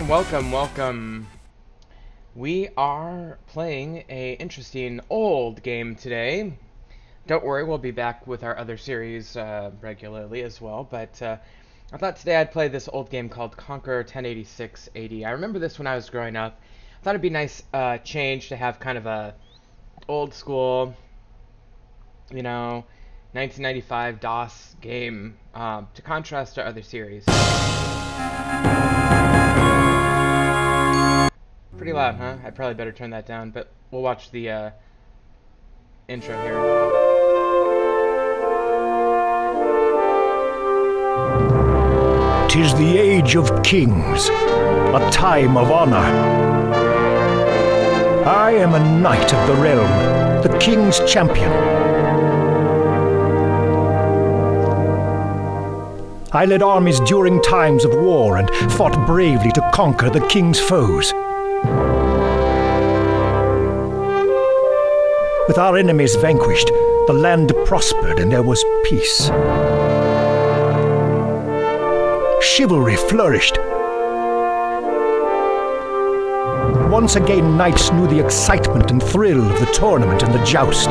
everyone, welcome. We are playing a interesting old game today. Don't worry, we'll be back with our other series regularly as well, but I thought today I'd play this old game called Conqueror 1086 AD. I remember this when I was growing up. I thought it'd be nice change to have kind of a old school, 1995 DOS game to contrast to other series. Pretty loud, huh? I probably better turn that down, but we'll watch the intro here. "'Tis the age of kings, a time of honor. I am a knight of the realm, the king's champion. I led armies during times of war and fought bravely to conquer the king's foes. With our enemies vanquished, the land prospered and there was peace. Chivalry flourished. Once again, knights knew the excitement and thrill of the tournament and the joust.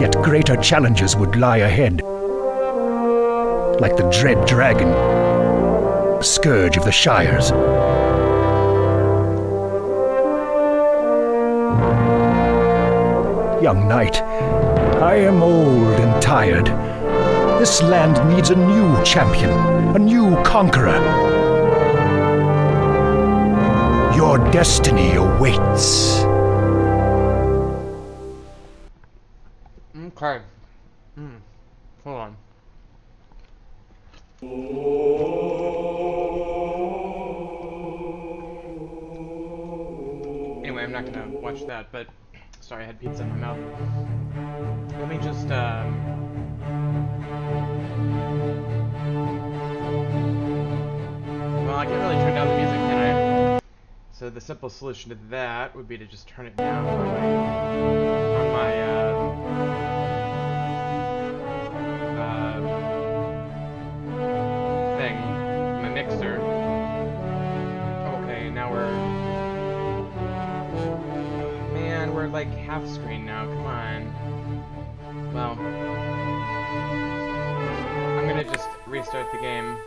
Yet greater challenges would lie ahead, like the dread dragon, scourge of the Shires. Young knight, I am old and tired. This land needs a new champion, a new conqueror. Your destiny awaits. Okay. Hold on. Anyway, I'm not gonna watch that, but sorry, I had pizza in my mouth. Let me just well, I can't really turn down the music, can I? So the simple solution to that would be to just turn it down on my thing, my mixer. Okay, now we're like half screen now, come on. Well, I'm gonna just restart the game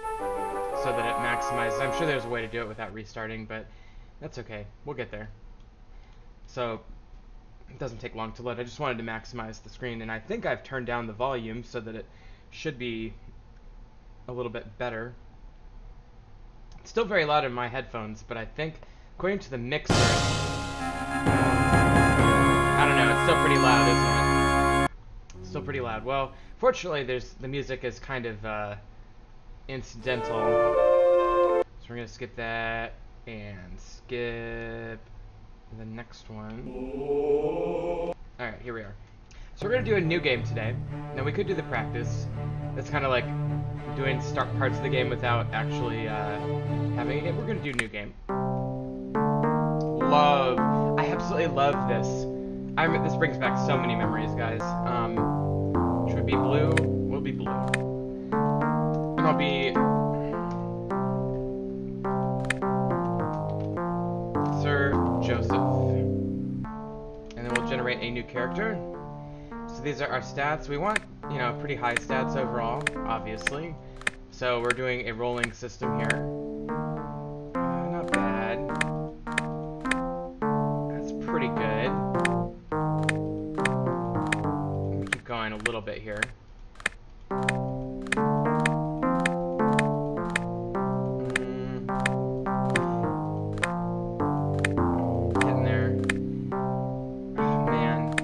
so that it maximizes. I'm sure there's a way to do it without restarting, but that's okay, we'll get there. So, it doesn't take long to load. I just wanted to maximize the screen, and I think I've turned down the volume so that it should be a little bit better. It's still very loud in my headphones, but I think, according to the mixer, I don't know, it's still pretty loud, isn't it? Still pretty loud. Well, fortunately, the music is kind of incidental. So we're gonna skip that and skip the next one. Alright, here we are. So we're gonna do a new game today. Now we could do the practice. It's kind of like doing start parts of the game without actually having a game. We're gonna do new game. I absolutely love this. This brings back so many memories, guys. Should it be blue? We'll be blue. And I'll be Sir Josyph. And then we'll generate a new character. So these are our stats. We want, pretty high stats overall, obviously. So we're doing a rolling system here. Not bad. That's pretty good. We'll keep going a little bit here. Getting there. Oh, man.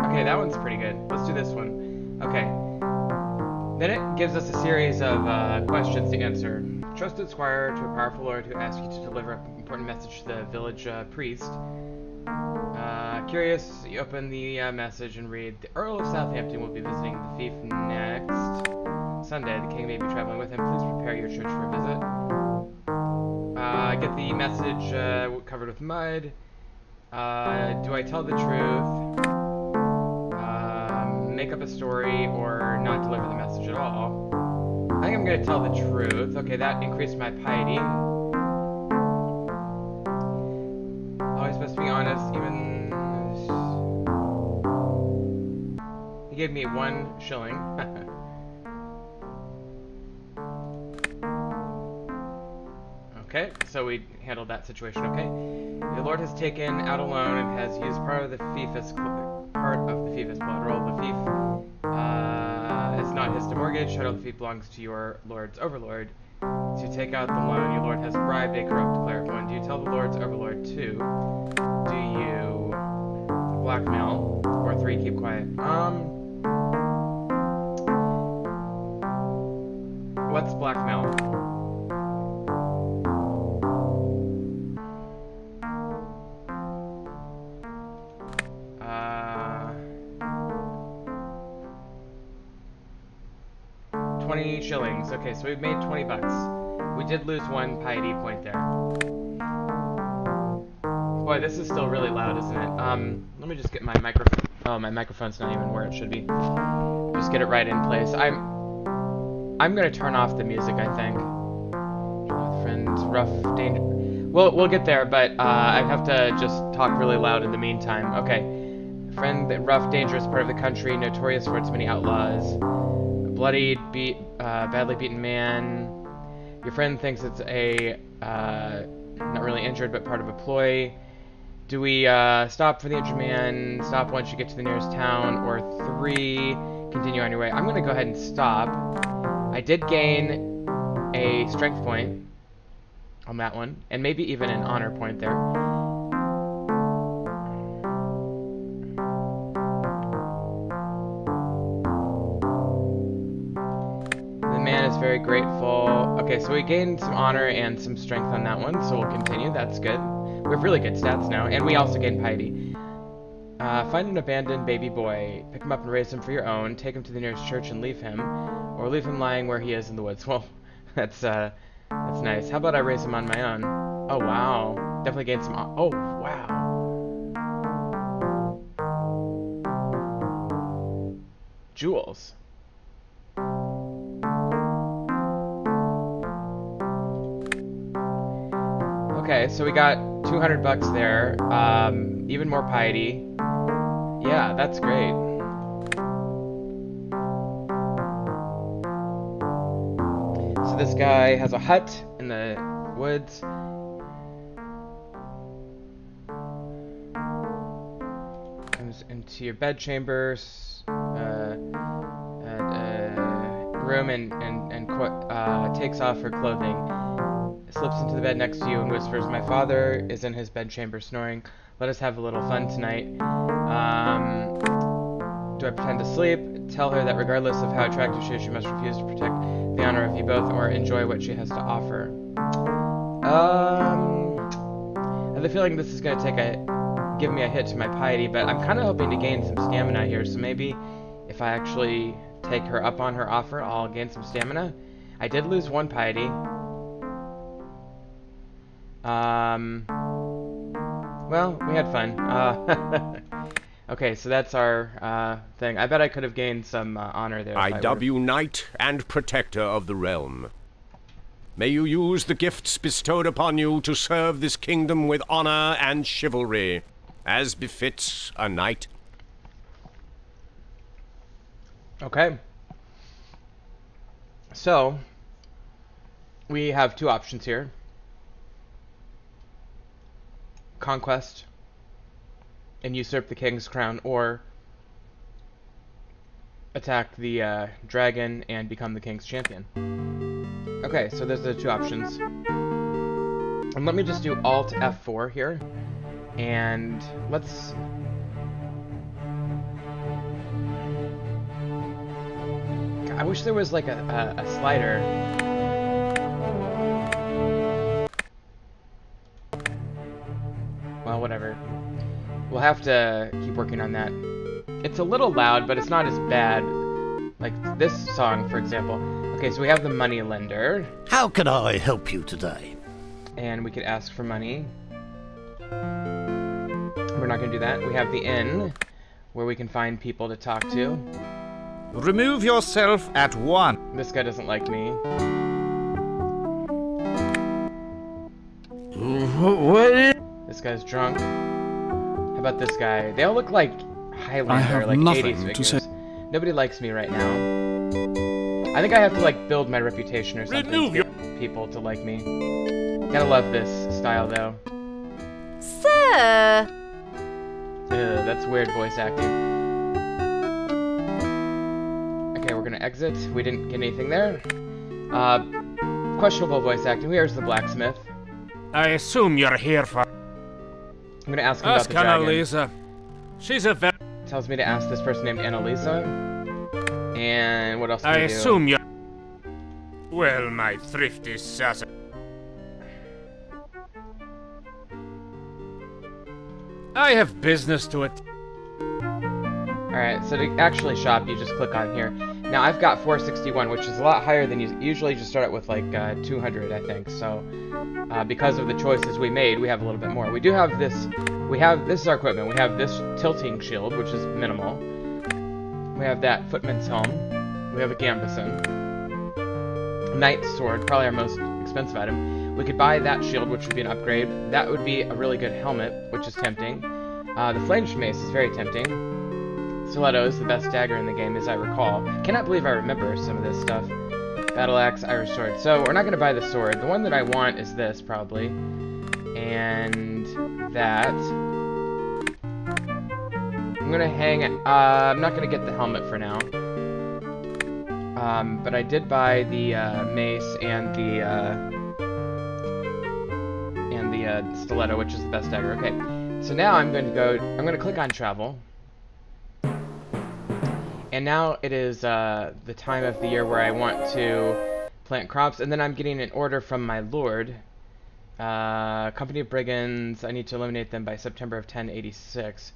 Okay, that one's pretty good. Let's do this one. Okay. Then it gives us a series of questions to answer. Trusted squire to a powerful lord who asks you to deliver an important message to the village priest. Curious, you open the message and read, the Earl of Southampton will be visiting the fief next Sunday. The king may be traveling with him. Please prepare your church for a visit. I get the message covered with mud. Do I tell the truth? make up a story or not deliver the message at all. I think I'm going to tell the truth. Okay, that increased my piety. Always supposed to be honest, even... He gave me 1 shilling. Okay, so we handled that situation okay. The Lord has taken out a loan and has used part of the fief as collateral. The fief is not his to mortgage. Title of the fief belongs to your Lord's overlord. To take out the loan, your Lord has bribed a corrupt cleric. 1. Do you tell the Lord's overlord? 2. Do you blackmail? Or 3. Keep quiet. What's blackmail? Shillings. Okay, so we've made 20 bucks. We did lose 1 piety point there. Boy, this is still really loud, isn't it? Let me just get my microphone. Oh, my microphone's not even where it should be. Just get it right in place. I'm gonna turn off the music, I think. Friends, rough, danger. We'll get there, but I have to just talk really loud in the meantime. Okay. Friend, the rough, dangerous part of the country, notorious for its many outlaws. Bloodied, badly beaten man. Your friend thinks it's a, not really injured, but part of a ploy. Do we stop for the injured man, stop once you get to the nearest town, or 3, continue on your way? I'm going to go ahead and stop. I did gain a strength point on that one, and maybe even an honor point there. Very grateful. Okay, so we gained some honor and some strength on that one, so we'll continue. That's good. We have really good stats now, and we also gain piety. Find an abandoned baby boy, pick him up and raise him for your own, take him to the nearest church and leave him, or leave him lying where he is in the woods. Well, that's nice. How about I raise him on my own? Oh, wow. Definitely gained some... Oh, wow. Jewels. Okay, so we got 200 bucks there. Even more piety. Yeah, that's great. So this guy has a hut in the woods. Comes into your bedchambers, room and takes off her clothing. Slips into the bed next to you and whispers, "My father is in his bedchamber snoring. Let us have a little fun tonight." Do I pretend to sleep? Tell her that regardless of how attractive she is, she must refuse to protect the honor of you both or enjoy what she has to offer. I have the feeling this is going to give me a hit to my piety, but I'm kind of hoping to gain some stamina here, so maybe if I actually take her up on her offer, I'll gain some stamina. I did lose 1 piety. Well, we had fun. Okay, so that's our thing. I bet I could have gained some honor there. I dub you knight and protector of the realm. May you use the gifts bestowed upon you to serve this kingdom with honor and chivalry, as befits a knight. Okay. So, we have 2 options here. Conquest and usurp the king's crown, or attack the dragon and become the king's champion. Okay, so there's the 2 options. And let me just do Alt F4 here, and let's... I wish there was like a slider. Well, whatever. We'll have to keep working on that. It's a little loud, but it's not as bad. Like this song, for example. Okay, so we have the money lender. How can I help you today? And we could ask for money. We're not going to do that. We have the inn. where we can find people to talk to. Remove yourself at once. This guy doesn't like me. What? This guy's drunk. How about this guy? They all look like Highlander, I have like nothing 80s to figures. say. Nobody likes me right now. I think I have to like build my reputation or something to get people to like me. Gotta love this style though. Sir! That's weird voice acting. Okay, we're gonna exit. We didn't get anything there. Questionable voice acting. Here's the blacksmith. I assume you're here for... I'm gonna ask him about the dragon. Annalisa. She's a very... Tells me to ask this person named Annalisa. And what else do I we do? assume you're... Well, my thrifty sausage. I have business to it. Alright, so to actually shop, you just click on here. Now, I've got 461, which is a lot higher than you usually just start out with, like, 200, I think. So, because of the choices we made, we have a little bit more. We do have this, this is our equipment. We have this tilting shield, which is minimal. We have that footman's helm. We have a gambeson. Knight's sword, probably our most expensive item. We could buy that shield, which would be an upgrade. That would be a really good helmet, which is tempting. The flanged mace is very tempting. Stiletto is the best dagger in the game, as I recall. Cannot believe I remember some of this stuff. Battle axe, Irish sword. So we're not going to buy the sword. The one that I want is this, probably. And that. I'm going to hang... I'm not going to get the helmet for now. But I did buy the mace and the stiletto, which is the best dagger. Okay, so now I'm going to click on travel. And now it is the time of the year where I want to plant crops, and then I'm getting an order from my lord. Company of brigands, I need to eliminate them by September of 1086.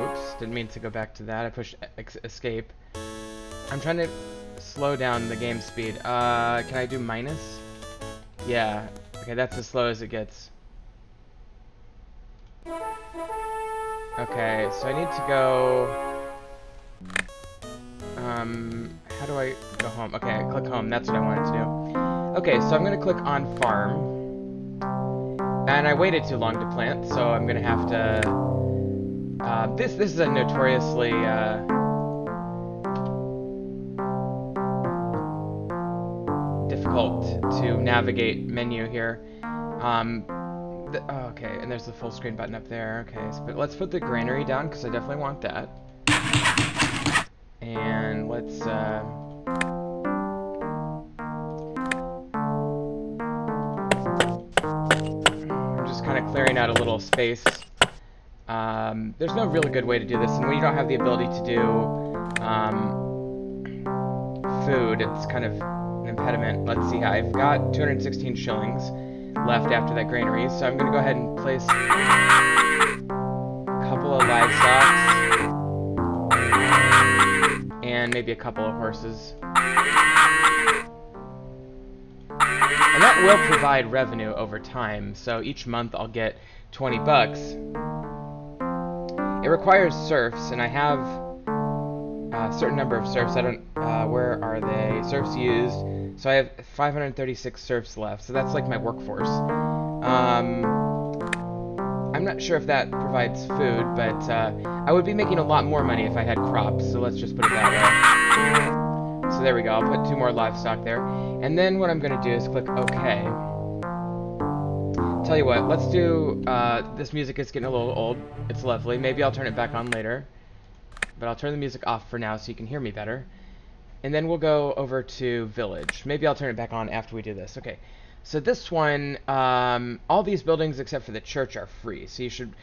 Oops, didn't mean to go back to that. I pushed escape. I'm trying to slow down the game speed. Can I do minus? Yeah. Okay, that's as slow as it gets. Okay, so I need to go... how do I go home? Okay, I click home. That's what I wanted to do. Okay, so I'm going to click on farm. And I waited too long to plant, so I'm going to have to... this is a notoriously... difficult to navigate menu here. Okay, and there's the full screen button up there. Okay, so, but let's put the granary down because I definitely want that. And let's I'm just kind of clearing out a little space. There's no really good way to do this, and when you don't have the ability to do food, it's kind of an impediment. Let's see, I've got 216 shillings left after that granary, so I'm going to go ahead and place a couple of livestock and maybe a couple of horses. And that will provide revenue over time, so each month I'll get 20 bucks. It requires serfs, and I have a certain number of serfs. I don't, where are they? Serfs used. So I have 536 serfs left, so that's like my workforce. I'm not sure if that provides food, but I would be making a lot more money if I had crops, so let's just put it that way. So there we go, I'll put 2 more livestock there. And then what I'm going to do is click OK. Tell you what, let's do, this music is getting a little old. It's lovely. Maybe I'll turn it back on later. But I'll turn the music off for now so you can hear me better. And then we'll go over to Village. Maybe I'll turn it back on after we do this. Okay, so this one, all these buildings except for the church are free. So you should,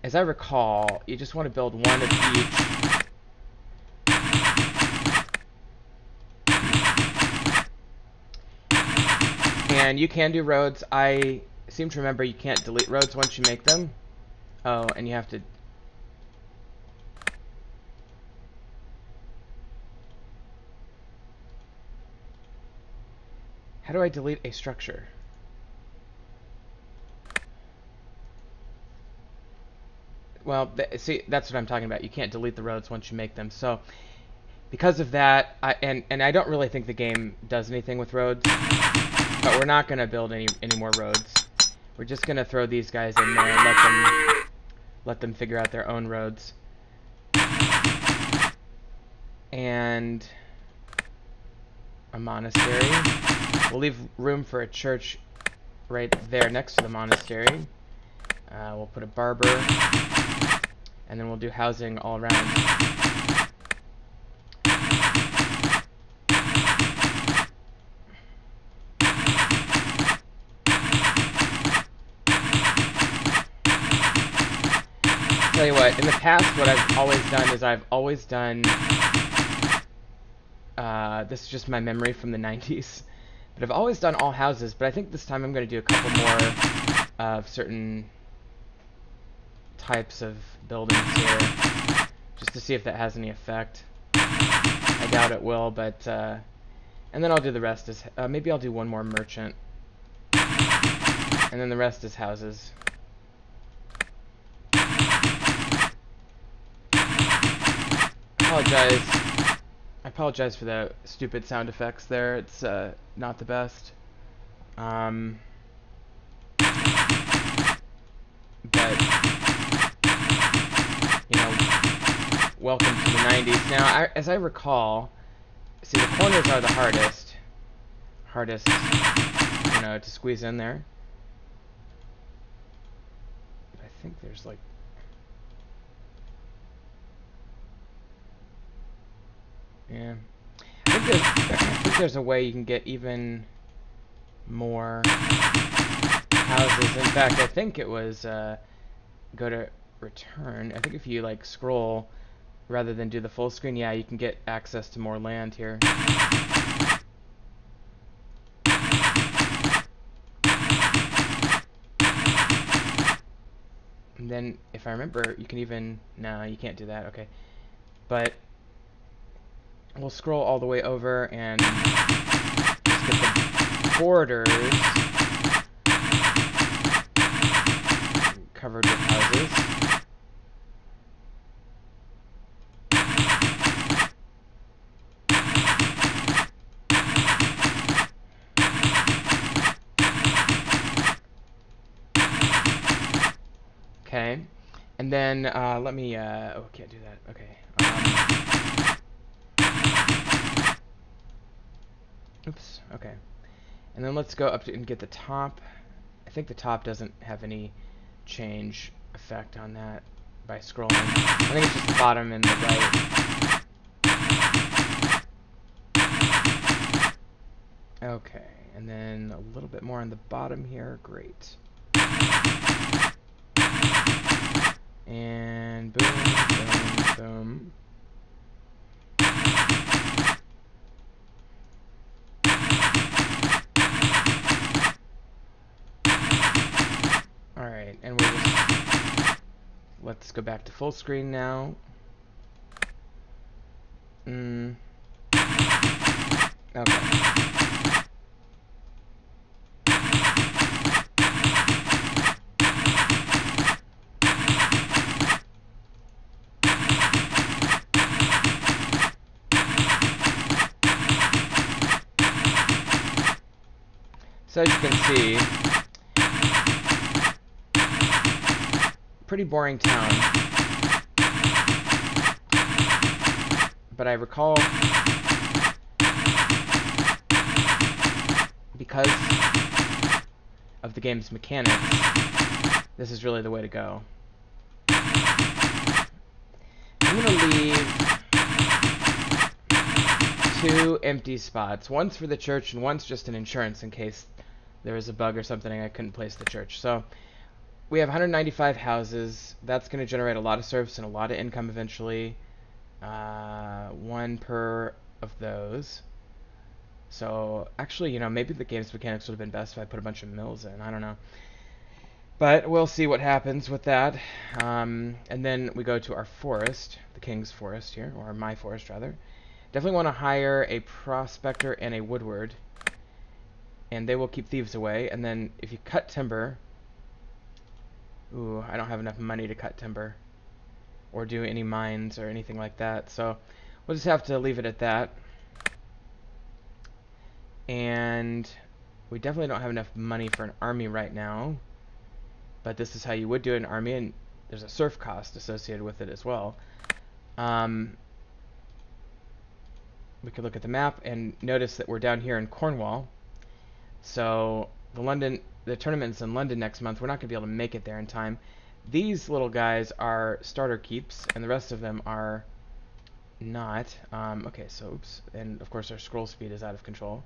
as I recall, you just want to build one of each. And you can do roads. I seem to remember you can't delete roads once you make them. Oh, and you have to... How do I delete a structure? well, see, that's what I'm talking about. You can't delete the roads once you make them. So because of that, and I don't really think the game does anything with roads, but we're not going to build any more roads. We're just going to throw these guys in there and let them figure out their own roads. And a monastery. We'll leave room for a church right there next to the monastery. We'll put a barber, and then we'll do housing all around. Tell you what, in the past, what I've always done is I've always done, this is just my memory from the 90s, but I've always done all houses, but I think this time I'm going to do a couple more of certain types of buildings here, just to see if that has any effect. I doubt it will, but, and then I'll do the rest as, maybe I'll do one more merchant, and then the rest is houses. I apologize for the stupid sound effects there. It's not the best. But you know, welcome to the 90s. Now, as I recall, see, the corners are the hardest, you know, to squeeze in there. But I think there's like, yeah, I think there's a way you can get even more houses. In fact, I think it was go to return. I think if you like scroll rather than do the full screen, yeah, you can get access to more land here. And then, if I remember, you can even, no, you can't do that, okay. But we'll scroll all the way over and just get the borders covered with houses. Okay, and then let me, oh, can't do that, okay. Oops, okay. And then let's go up and get the top. I think the top doesn't have any change effect on that by scrolling. I think it's just the bottom and the right. Okay, and then a little bit more on the bottom here. Great. And boom, boom, boom. Alright, and we'll just, let's go back to full screen now. Okay. So as you can see, pretty boring town, but I recall, because of the game's mechanics, this is really the way to go. I'm going to leave 2 empty spots. One's for the church and one's just an insurance in case there was a bug or something and I couldn't place the church. So we have 195 houses. That's going to generate a lot of service and a lot of income eventually. 1 per of those. So actually, you know, maybe the game's mechanics would have been best if I put a bunch of mills in. I don't know. But we'll see what happens with that. And then we go to our forest, the king's forest here, or my forest rather. Definitely want to hire a prospector and a woodward, and they will keep thieves away. And then if you cut timber, ooh, I don't have enough money to cut timber. or do any mines or anything like that. So we'll just have to leave it at that. And we definitely don't have enough money for an army right now, but this is how you would do an army, and there's a serf cost associated with it as well. We could look at the map and notice that we're down here in Cornwall. So the tournament's in London next month. We're not going to be able to make it there in time. These little guys are starter keeps, and the rest of them are not. Okay, so oops. And of course our scroll speed is out of control.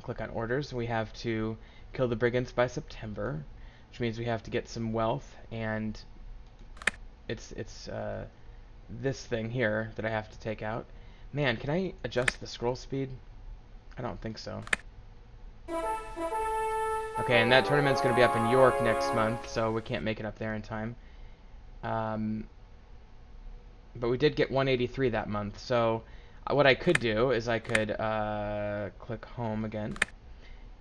Click on orders. We have to kill the brigands by September, which means we have to get some wealth, and it's this thing here that I have to take out. Man, can I adjust the scroll speed? I don't think so. Okay, and that tournament's going to be up in York next month, so we can't make it up there in time. But we did get 183 that month, so what I could do is I could click home again.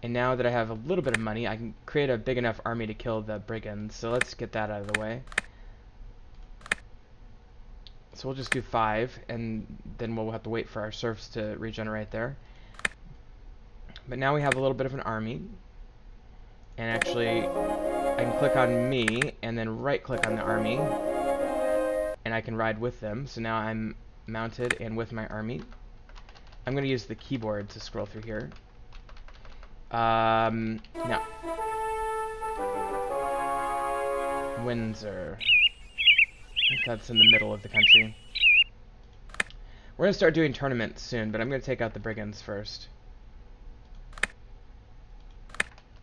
And now that I have a little bit of money, I can create a big enough army to kill the brigands. So let's get that out of the way. So we'll just do 5, and then we'll have to wait for our serfs to regenerate there. But now we have a little bit of an army. And actually, I can click on me, and then right-click on the army. And I can ride with them. So now I'm mounted and with my army. I'm going to use the keyboard to scroll through here. No. Windsor. I think that's in the middle of the country. We're going to start doing tournaments soon, but I'm going to take out the brigands first.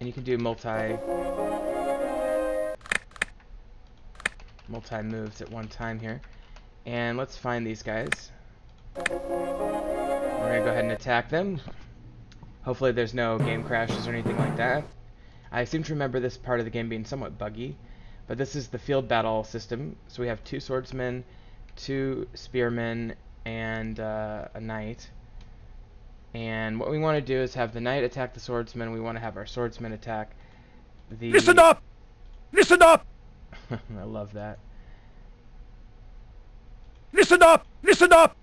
And you can do multi moves at one time here. And let's find these guys. We're going to go ahead and attack them. Hopefully there's no game crashes or anything like that. I seem to remember this part of the game being somewhat buggy. But this is the field battle system. So we have 2 swordsmen, 2 spearmen, and a knight. And what we want to do is have the knight attack the swordsman. We want to have our swordsman attack the... Listen up! Listen up! I love that. Listen up! Listen up!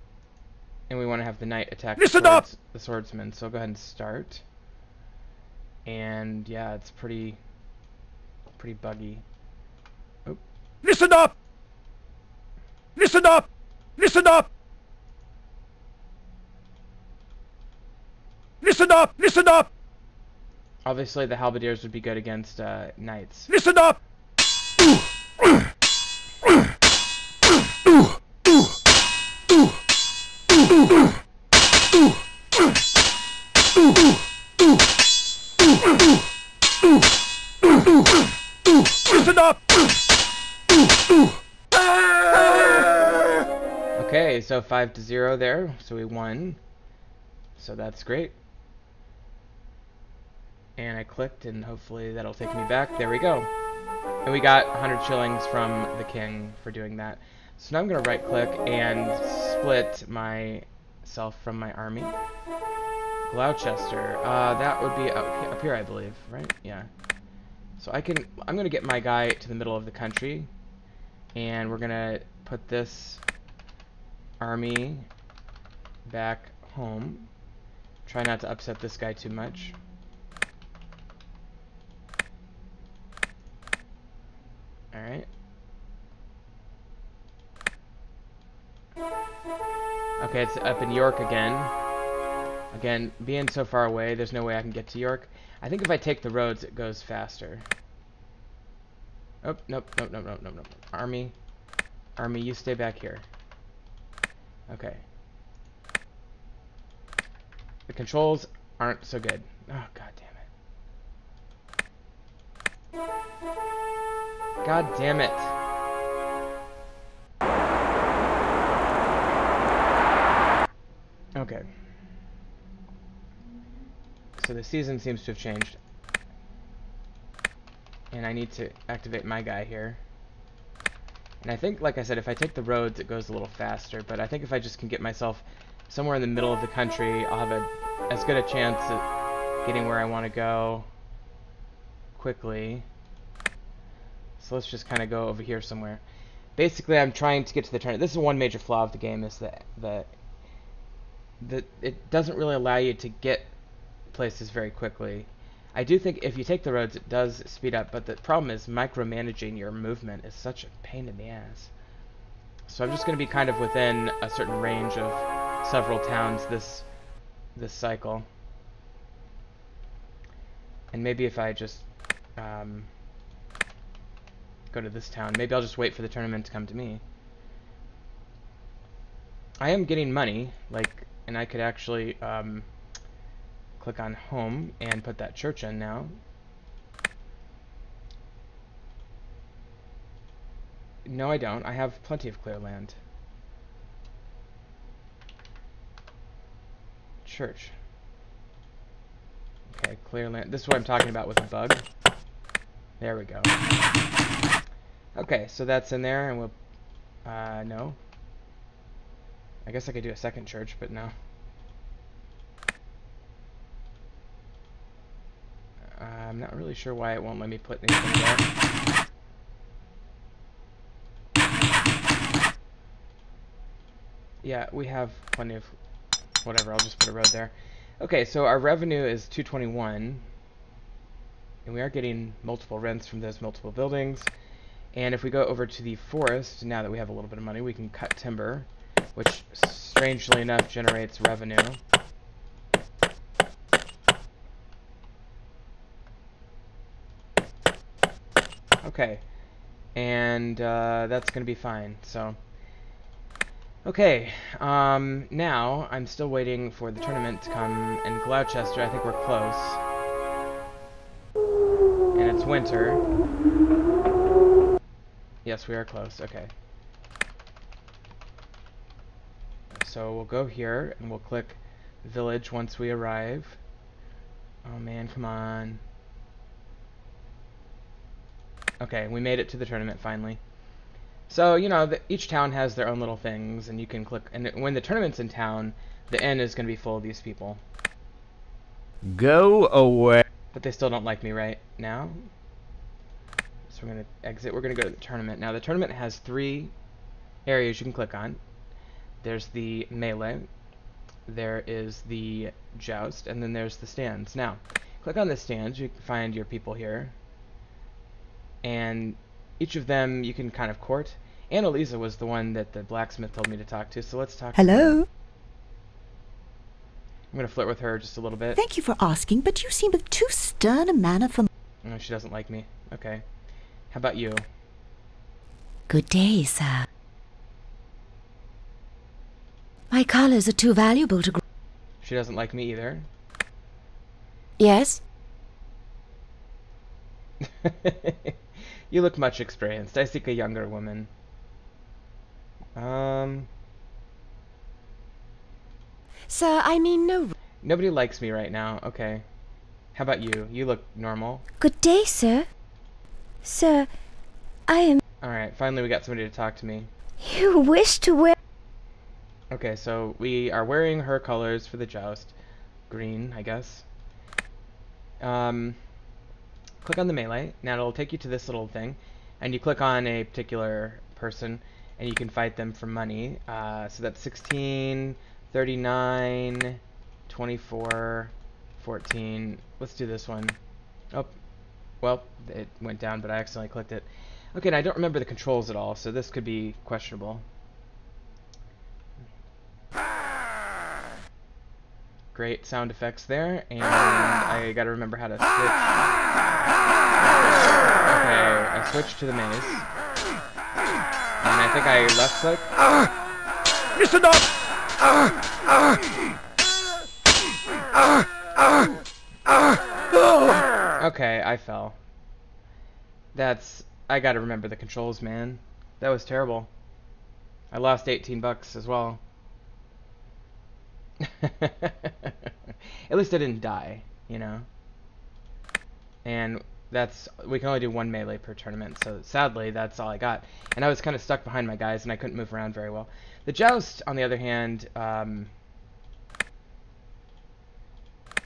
And we want to have the knight attack the swordsman. So I'll go ahead and start. And yeah, it's pretty buggy. Oh. Listen up! Listen up! Listen up! Listen up! Listen up! Obviously, the halberdiers would be good against knights. Listen up! Listen up! Okay, so 5-0 there, so we won. So that's great. And I clicked, and hopefully that'll take me back. There we go. And we got 100 shillings from the king for doing that. So now I'm going to right-click and split myself from my army. Gloucester. That would be up here, I believe, right? Yeah. So I'm going to get my guy to the middle of the country. And we're going to put this army back home. Try not to upset this guy too much. Alright. Okay, it's up in York again. Again, being so far away, there's no way I can get to York. I think if I take the roads, it goes faster. Oh, nope. Army, you stay back here. Okay. The controls aren't so good. Oh, god damn it. God damn it. Okay. So the season seems to have changed. And I need to activate my guy here. And I think, like I said, if I take the roads, it goes a little faster. But I think if I just can get myself somewhere in the middle of the country, I'll have as good a chance at getting where I want to go quickly. So let's just kind of go over here somewhere. basically I'm trying to get to the tournament. This is one major flaw of the game, is that it doesn't really allow you to get places very quickly. I do think if you take the roads, it does speed up, but the problem is micromanaging your movement is such a pain in the ass. So I'm just going to be kind of within a certain range of several towns this cycle. And maybe if I just go to this town, maybe I'll just wait for the tournament to come to me. I am getting money, like, and I could actually click on home and put that church in now. No, I don't. I have plenty of clear land. Church. Okay, clear land. This is what I'm talking about with a bug. There we go. Okay, so that's in there, and we'll... no. I guess I could do a second church, but no. I'm not really sure why it won't let me put anything there. Yeah, we have plenty of... whatever, I'll just put a road there. Okay, so our revenue is 221. And we are getting multiple rents from those multiple buildings. And if we go over to the forest, now that we have a little bit of money, we can cut timber, which strangely enough generates revenue. Okay, and that's going to be fine. So, okay, now I'm still waiting for the tournament to come in Gloucester. I think we're close, and it's winter. Yes, we are close. Okay, so we'll go here and we'll click village once we arrive. Oh man, come on. Okay, we made it to the tournament finally. So, you know, each town has their own little things, and you can click... And when the tournament's in town, the inn is going to be full of these people. Go away. But they still don't like me right now. So we're going to exit. We're going to go to the tournament. Now, the tournament has 3 areas you can click on. There's the melee. There is the joust. And then there's the stands. Now, click on the stands. You can find your people here. And each of them you can kind of court. Annalisa was the one that the blacksmith told me to talk to, so let's talk to her. Hello? I'm going to flirt with her just a little bit. Thank you for asking, but you seem with too stern a manner for... No, she doesn't like me. Okay. How about you? Good day, sir. My colors are too valuable to... She doesn't like me either. Yes? You look much experienced. I seek a younger woman. Sir, I mean no... Nobody likes me right now. Okay. How about you? You look normal. Good day, sir. Sir, I am... Alright, finally we got somebody to talk to me. You wish to wear... Okay, so we are wearing her colors for the joust. Green, I guess. Click on the melee. Now it'll take you to this little thing, and you click on a particular person, and you can fight them for money. So that's 16, 39, 24, 14. Let's do this one. Oh, well, it went down, but I accidentally clicked it. Okay, and I don't remember the controls at all, so this could be questionable. Great sound effects there, and I gotta remember how to switch. Okay, I switched to the mace. And I think I left click. Mr. Dog! Okay, I fell. I gotta remember the controls, man. That was terrible. I lost 18 bucks as well. At least I didn't die, you know? And we can only do 1 melee per tournament, so sadly that's all I got. And I was kind of stuck behind my guys and I couldn't move around very well. The joust, on the other hand, I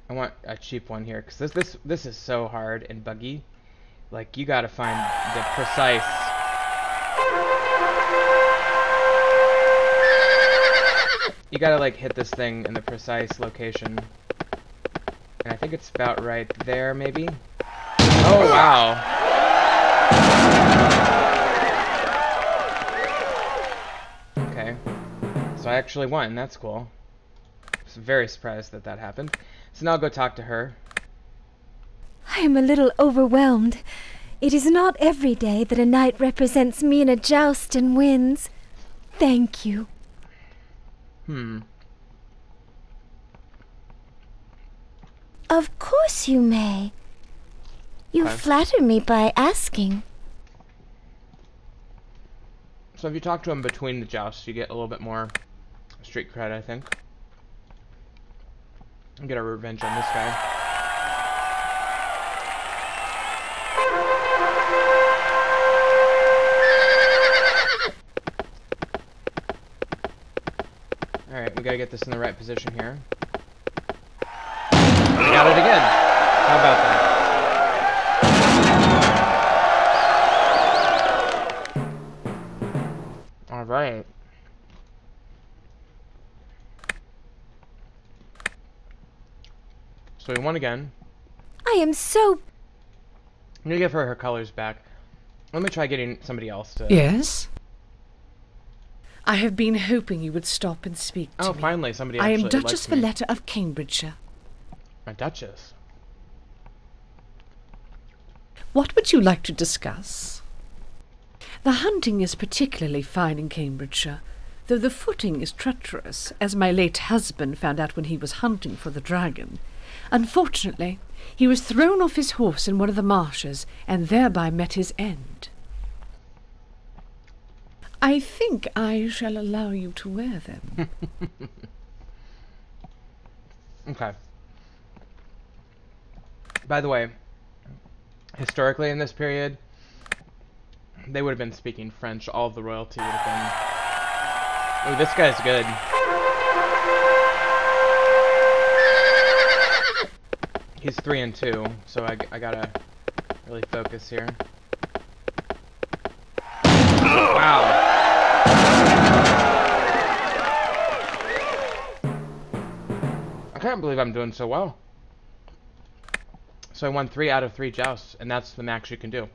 want a cheap one here, because this is so hard and buggy. Like, you gotta find the precise... you gotta like hit this thing in the precise location. And I think it's about right there, maybe? Oh, wow. Okay. So I actually won, that's cool. I was very surprised that that happened. So now I'll go talk to her. I am a little overwhelmed. It is not every day that a knight represents me in a joust and wins. Thank you. Of course you may. You flatter me by asking. So if you talk to him between the jousts, you get a little bit more street cred, I think. And get our revenge on this guy. Alright, we gotta get this in the right position here. We got it again! How about that? Alright. So we won again. I am so... I'm gonna give her colors back. Let me try getting somebody else to... Yes? I have been hoping you would stop and speak to me. Oh, finally, somebody I actually am Duchess likes me. Valletta of Cambridgeshire. A Duchess? What would you like to discuss? The hunting is particularly fine in Cambridgeshire, though the footing is treacherous, as my late husband found out when he was hunting for the dragon. Unfortunately, he was thrown off his horse in one of the marshes, and thereby met his end. I think I shall allow you to wear them. Okay. By the way, historically in this period, they would have been speaking French. All of the royalty would have been... Oh, this guy's good. He's 3 and 2, so I gotta really focus here. Wow. I can't believe I'm doing so well. So I won 3 out of 3 jousts, and that's the max you can do.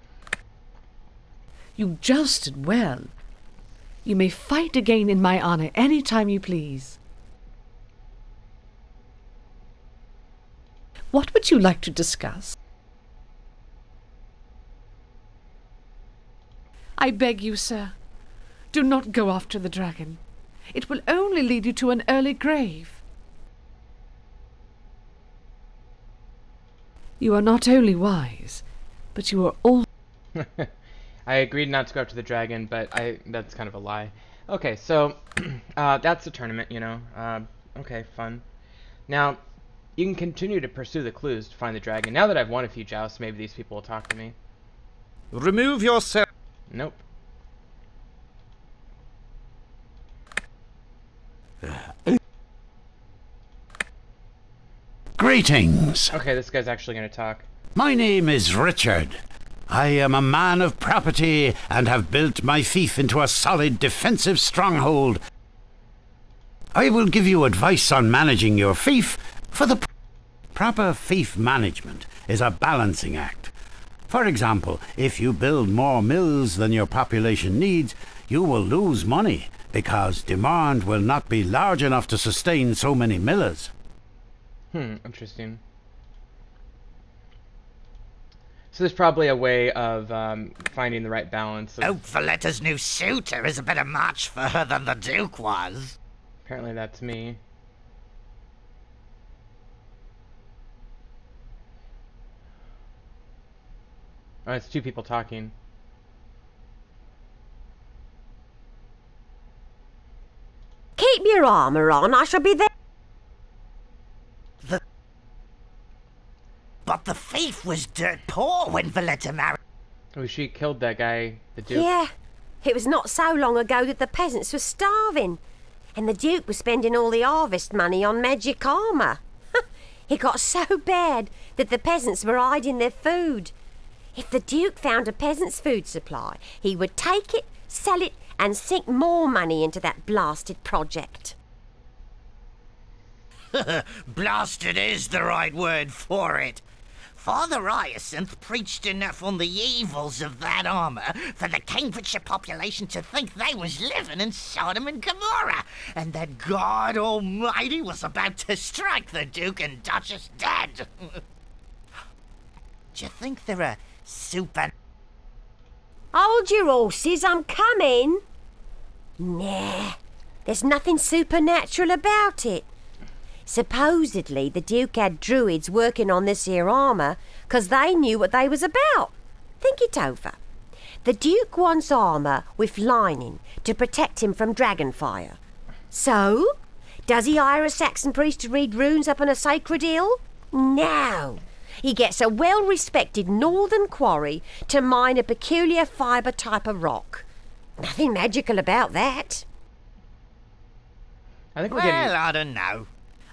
You jousted well. You may fight again in my honor any time you please. What would you like to discuss? I beg you, sir, do not go after the dragon. It will only lead you to an early grave. You are not only wise, but you are also... I agreed not to go after the dragon, but that's kind of a lie. Okay, so that's the tournament, you know. Okay, fun. Now, you can continue to pursue the clues to find the dragon. Now that I've won a few jousts, maybe these people will talk to me. Remove yourself. Nope. Greetings. Okay, this guy's actually going to talk. My name is Richard. I am a man of property and have built my fief into a solid defensive stronghold. I will give you advice on managing your fief, for the proper fief management is a balancing act. For example, if you build more mills than your population needs, you will lose money because demand will not be large enough to sustain so many millers. Interesting. So there's probably a way of finding the right balance. Oh, Valletta's new suitor is a better match for her than the Duke was. Apparently that's me. Oh, it's 2 people talking. Keep your armour on, I shall be there. But the fief was dirt poor when Valletta married. Oh, she killed that guy, the Duke. Yeah, it was not so long ago that the peasants were starving. And the Duke was spending all the harvest money on magic armour. It got so bad that the peasants were hiding their food. If the Duke found a peasant's food supply, he would take it, sell it, and sink more money into that blasted project. Blasted is the right word for it. Father Hyacinth preached enough on the evils of that armour for the Cambridgeshire population to think they was living in Sodom and Gomorrah, and that God Almighty was about to strike the Duke and Duchess dead. Do you think they're a super... Hold your horses, I'm coming. Nah, there's nothing supernatural about it. Supposedly, the Duke had druids working on this here armour 'cause they knew what they was about. Think it over. The Duke wants armour with lining to protect him from dragonfire. So, does he hire a Saxon priest to read runes up on a sacred hill? No. He gets a well-respected northern quarry to mine a peculiar fibre type of rock. Nothing magical about that. I think we're getting... I don't know.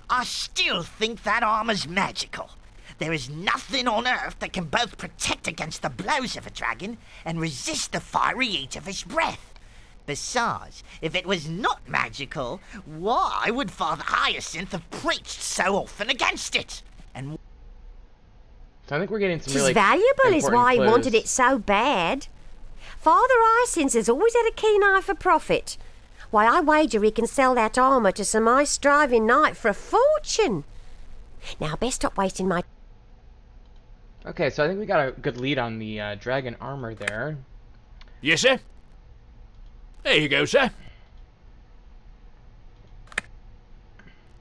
I still think that armor's magical. There is nothing on earth that can both protect against the blows of a dragon and resist the fiery heat of his breath. Besides, if it was not magical, why would Father Hyacinth have preached so often against it? And So I think we're getting some really valuable is why he clues. wanted it so bad. Father Hyacinth has always had a keen eye for profit. Why, I wager he can sell that armour to some high-striving knight for a fortune. Now, best stop wasting my... Okay, so I think we got a good lead on the dragon armor there. Yes, sir? There you go, sir.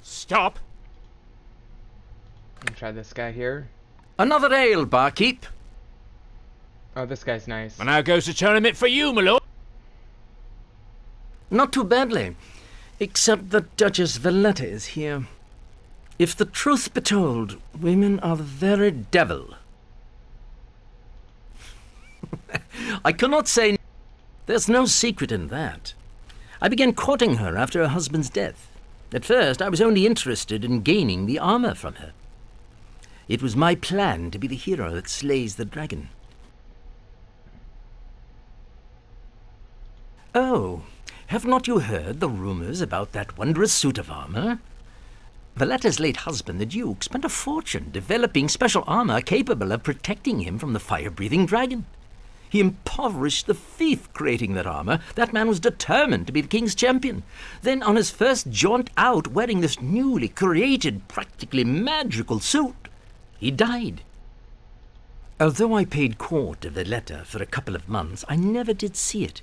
Stop. Let me try this guy here. Another ale, barkeep. Oh, this guy's nice. And how goes the tournament for you, my lord? Not too badly, except that Duchess Valletta is here. If the truth be told, women are the very devil. I cannot say... There's no secret in that. I began courting her after her husband's death. At first, I was only interested in gaining the armor from her. It was my plan to be the hero that slays the dragon. Oh, have not you heard the rumors about that wondrous suit of armor? Valletta's late husband, the Duke, spent a fortune developing special armor capable of protecting him from the fire-breathing dragon. He impoverished the thief creating that armor. That man was determined to be the king's champion. Then, on his first jaunt out wearing this newly created, practically magical suit, he died. Although I paid court to Valletta for a couple of months, I never did see it.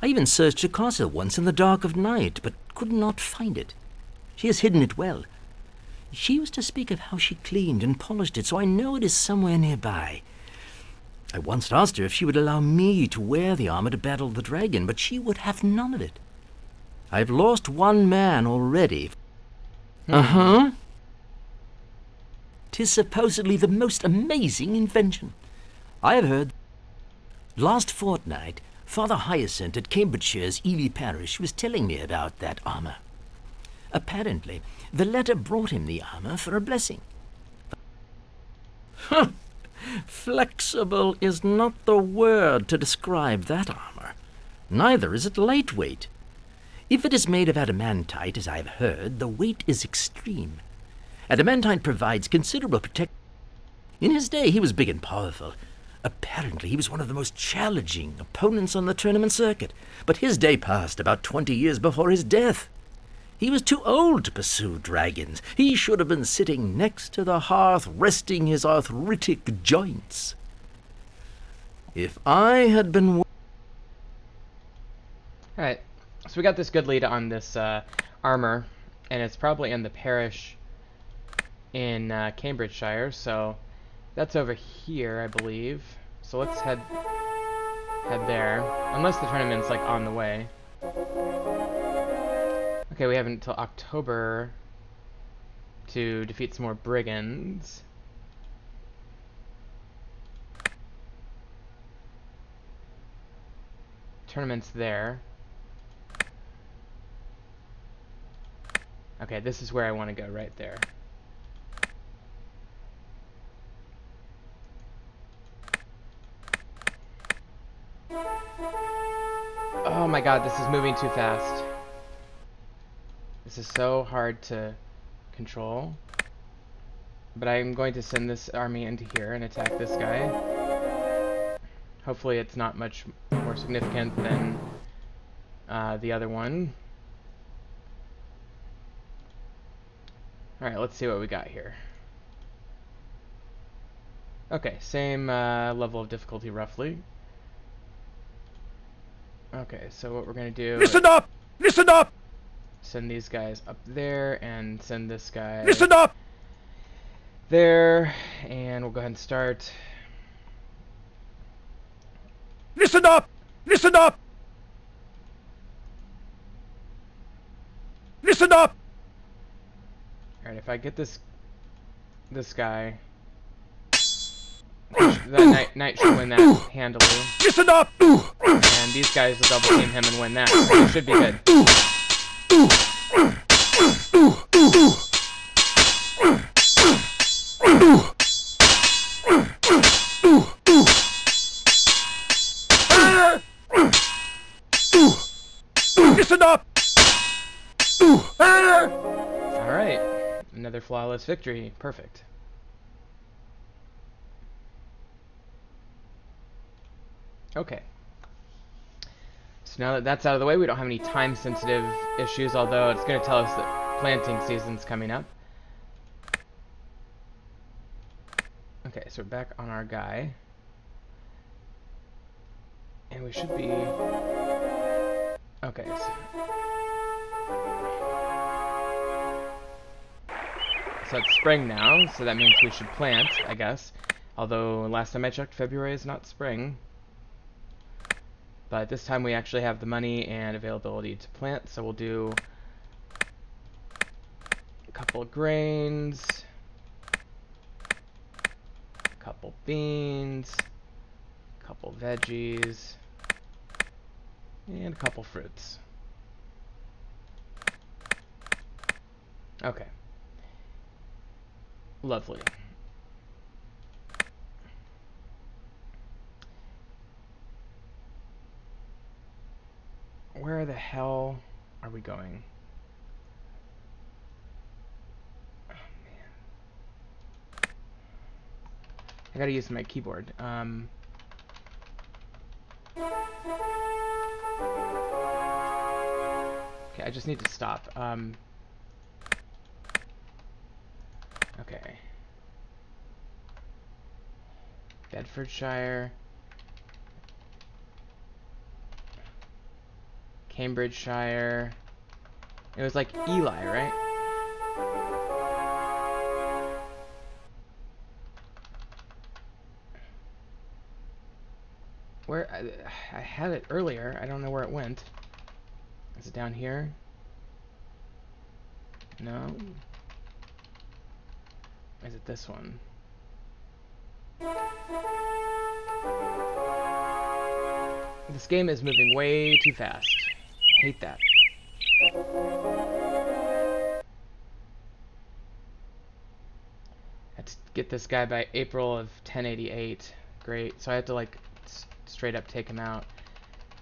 I even searched the castle once in the dark of night, but could not find it. She has hidden it well. She used to speak of how she cleaned and polished it, so I know it is somewhere nearby. I once asked her if she would allow me to wear the armor to battle the dragon, but she would have none of it. I have lost one man already. Uh-huh. 'Tis supposedly the most amazing invention. I have heard. Last fortnight, Father Hyacinth at Cambridgeshire's Ely Parish was telling me about that armor. Apparently, Valletta brought him the armor for a blessing. Flexible is not the word to describe that armor. Neither is it lightweight. If it is made of adamantite, as I have heard, the weight is extreme. Adamantite provides considerable protection. In his day, he was big and powerful. Apparently, he was one of the most challenging opponents on the tournament circuit, but his day passed about 20 years before his death. He was too old to pursue dragons. He should have been sitting next to the hearth, resting his arthritic joints. If I had been... Alright, so we got this good lead on this armor, and it's probably in the parish in Cambridgeshire, so that's over here, I believe. So let's head there, unless the tournament's like on the way. Okay, we have until October to defeat some more brigands. Tournament's there. Okay, this is where I want to go, right there. Oh my god, this is moving too fast. This is so hard to control. But I'm going to send this army into here and attack this guy. Hopefully it's not much more significant than the other one. Alright, let's see what we got here. Okay, same level of difficulty roughly. Okay, so what we're going to do... Listen up! Listen up! Send these guys up there and send this guy... Listen up! There, and we'll go ahead and start. Listen up! Listen up! Listen up! Alright, if I get this guy, that knight should win that handily. Listen up! And these guys will double team him and win that. So it should be good. Listen up! Alright, another flawless victory. Perfect. Okay. So now that that's out of the way, we don't have any time-sensitive issues, although it's going to tell us that planting season's coming up. Okay, so we're back on our guy. And we should be... Okay, so it's spring now, so that means we should plant, I guess. Although, last time I checked, February is not spring. But this time we actually have the money and availability to plant, so we'll do a couple of grains, a couple beans, a couple veggies, and a couple fruits. Okay. Lovely. Where the hell are we going? Oh, man. I gotta use my keyboard. Okay, I just need to stop. Okay. Bedfordshire. Cambridgeshire. It was like Ely, right? Where I had it earlier. I don't know where it went. Is it down here? No. Is it this one? This game is moving way too fast. Hate that. Had to get this guy by April of 1088. Great. So I have to like straight up take him out.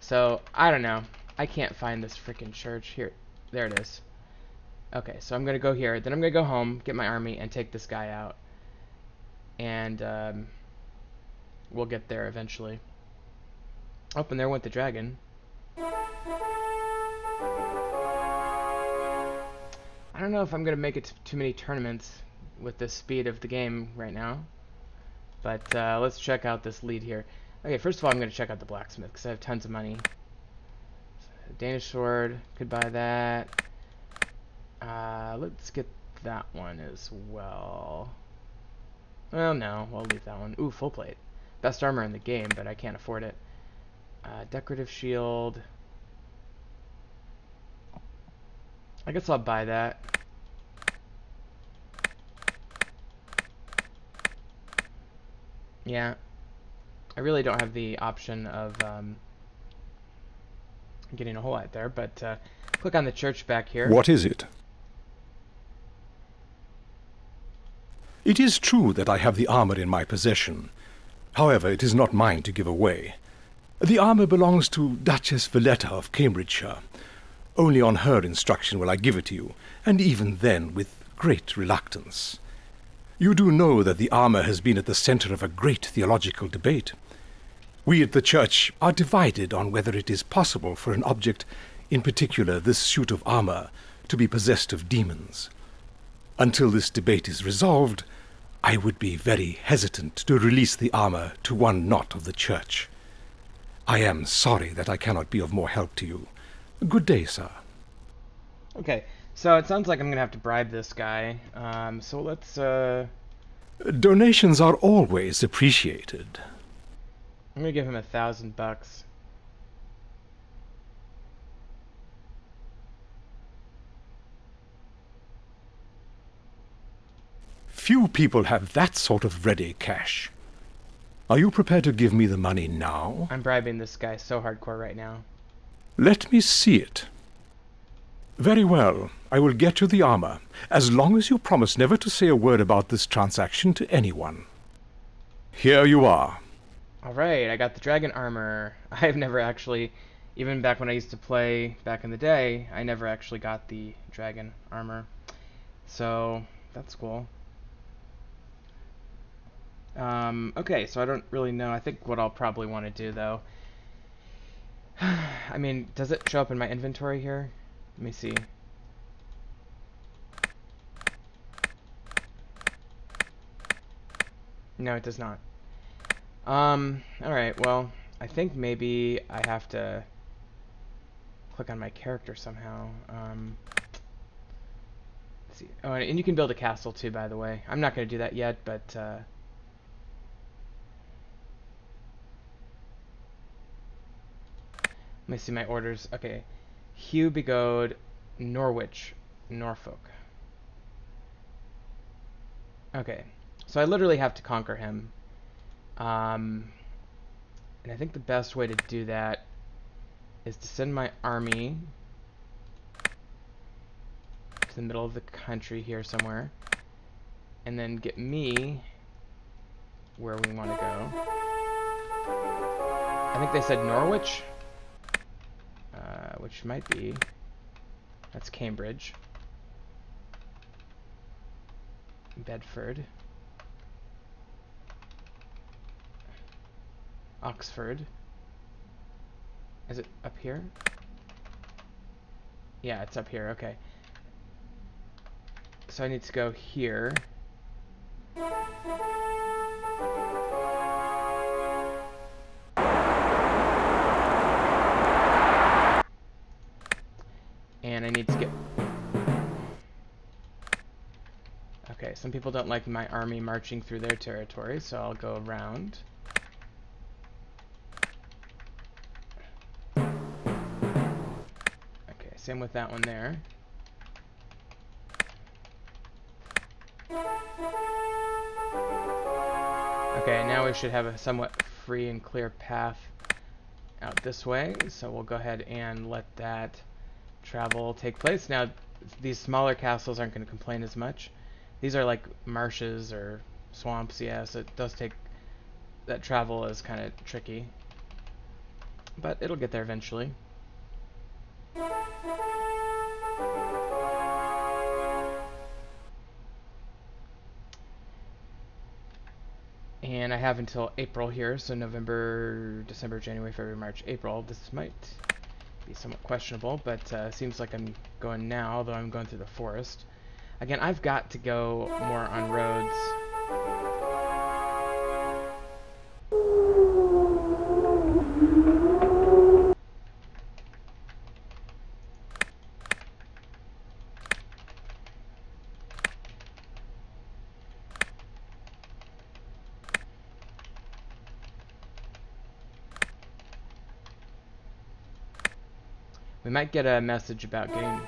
So I don't know. I can't find this freaking church. Here, there it is. Okay, so I'm gonna go here. Then I'm gonna go home, get my army, and take this guy out. And we'll get there eventually. Oh, and there went the dragon. I don't know if I'm gonna make it to too many tournaments with the speed of the game right now. But let's check out this lead here. Okay, first of all, I'm gonna check out the blacksmith because I have tons of money. Danish sword, could buy that. Let's get that one as well. Well, no, I'll leave that one. Ooh, full plate. Best armor in the game, but I can't afford it. Decorative shield. I guess I'll buy that. Yeah. I really don't have the option of getting a whole lot there, but click on the church back here. What is it? It is true that I have the armor in my possession. However, it is not mine to give away. The armor belongs to Duchess Valletta of Cambridgeshire. Only on her instruction will I give it to you, and even then with great reluctance. You do know that the armor has been at the center of a great theological debate. We at the Church are divided on whether it is possible for an object, in particular this suit of armor, to be possessed of demons. Until this debate is resolved, I would be very hesitant to release the armor to one not of the Church. I am sorry that I cannot be of more help to you. Good day, sir. Okay, so it sounds like I'm gonna have to bribe this guy. So let's, Donations are always appreciated. I'm gonna give him $1,000. Few people have that sort of ready cash. Are you prepared to give me the money now? I'm bribing this guy so hardcore right now. Let me see it. Very well. I will get you the armor, as long as you promise never to say a word about this transaction to anyone. Here you are. Alright, I got the dragon armor. I've never actually, even back when I used to play back in the day, I never actually got the dragon armor. So, that's cool. Okay, so I don't really know. I think what I'll probably want to do, though... I mean, does it show up in my inventory here? Let me see. No, it does not. Alright, well, I think maybe I have to click on my character somehow. Let's see. Oh, and you can build a castle too, by the way. I'm not going to do that yet, but let me see my orders. Okay. Hugh Bigode, Norwich, Norfolk. Okay. So I literally have to conquer him. And I think the best way to do that is to send my army to the middle of the country here somewhere, and then get me where we want to go. I think they said Norwich, which might be, that's Cambridge, Bedford, Oxford. Is it up here? Yeah, it's up here, okay. So I need to go here. And I need to get... Okay, some people don't like my army marching through their territory, so I'll go around. Okay, same with that one there. Okay, now we should have a somewhat free and clear path out this way, so we'll go ahead and let that travel take place. Now, these smaller castles aren't going to complain as much. These are like marshes or swamps, yeah, so it does take... that travel is kind of tricky. But it'll get there eventually. And I have until April here, so November, December, January, February, March, April. This might be somewhat questionable, but seems like I'm going now, although I'm going through the forest. Again, I've got to go more on roads. We might get a message about getting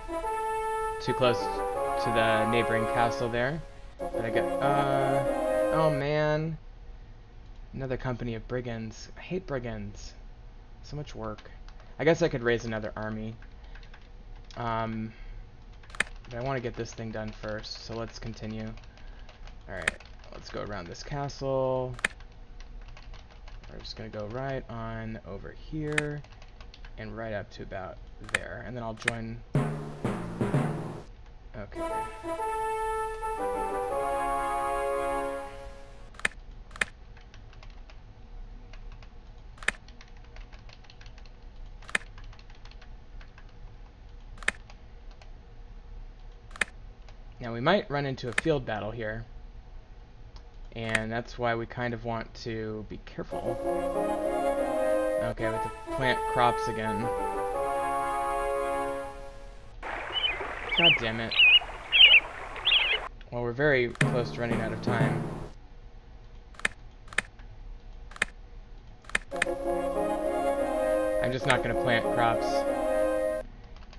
too close to the neighboring castle there. But I got, oh man. Another company of brigands. I hate brigands. So much work. I guess I could raise another army. But I want to get this thing done first, so let's continue. Alright, let's go around this castle. We're just gonna go right on over here and right up to about there, and then I'll join. Okay. Now we might run into a field battle here, and that's why we kind of want to be careful. Okay, we have to plant crops again. God damn it. Well, we're very close to running out of time. I'm just not going to plant crops.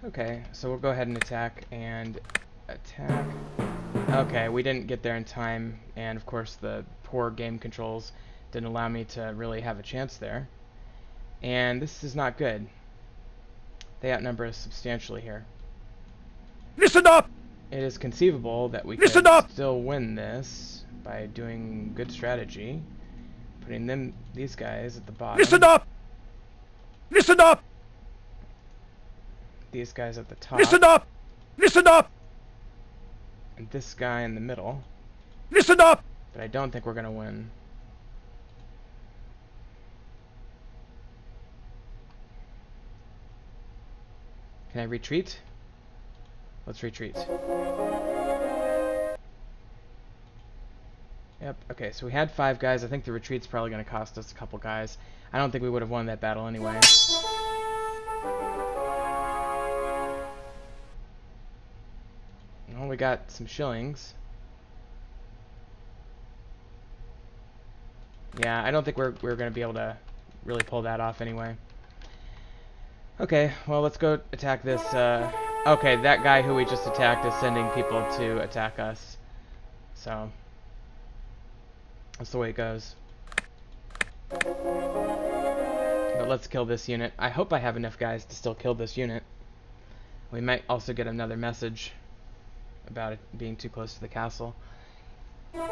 Okay, so we'll go ahead and attack and attack. Okay, we didn't get there in time, and of course the poor game controls didn't allow me to really have a chance there. And this is not good. They outnumber us substantially here. Listen up! It is conceivable that we Listen could up! still win this by doing good strategy, putting these guys at the bottom. Listen up! Listen up! These guys at the top. Listen up! Listen up! And this guy in the middle. Listen up! But I don't think we're gonna win. Can I retreat? Let's retreat. Yep, okay, so we had 5 guys. I think the retreat's probably going to cost us a couple guys. I don't think we would have won that battle anyway. Well, we got some shillings. Yeah, I don't think we're going to be able to really pull that off anyway. Okay, well, let's go attack this. Okay, that guy who we just attacked is sending people to attack us. So, that's the way it goes. But let's kill this unit. I hope I have enough guys to still kill this unit. We might also get another message about it being too close to the castle. I've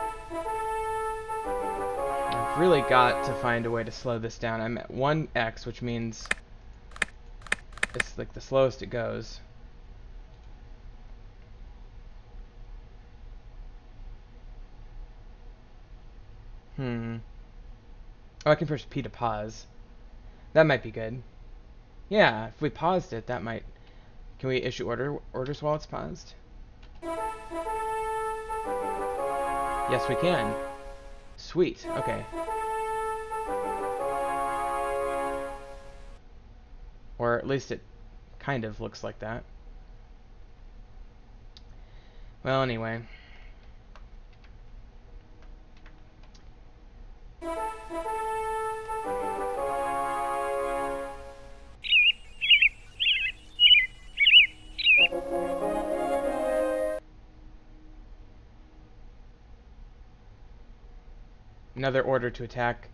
really got to find a way to slow this down. I'm at 1x, which means it's like the slowest it goes. Oh, I can press P to pause. That might be good. Yeah, if we paused it, that might... Can we issue orders while it's paused? Yes, we can. Sweet, okay. Or at least it kind of looks like that. Well, anyway. Another order to attack.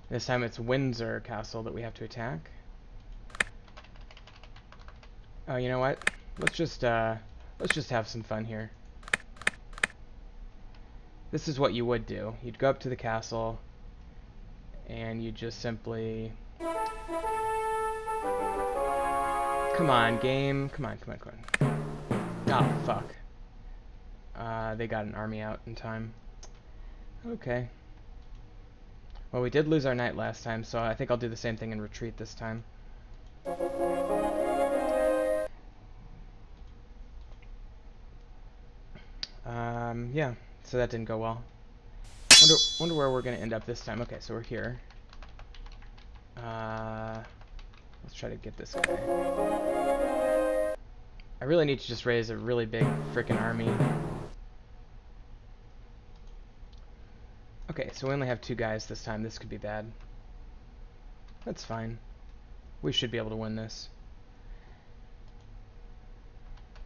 This time it's Windsor Castle that we have to attack. Oh, you know what? Let's just have some fun here. This is what you would do. You'd go up to the castle and you just simply... Come on, game. Come on, come on, come on. Oh, fuck. They got an army out in time. Okay. Well, we did lose our knight last time, so I think I'll do the same thing and retreat this time. Yeah, so that didn't go well. Wonder where we're going to end up this time. Okay, so we're here. Let's try to get this guy. I really need to just raise a really big frickin' army. Okay, so we only have 2 guys this time. This could be bad. That's fine. We should be able to win this.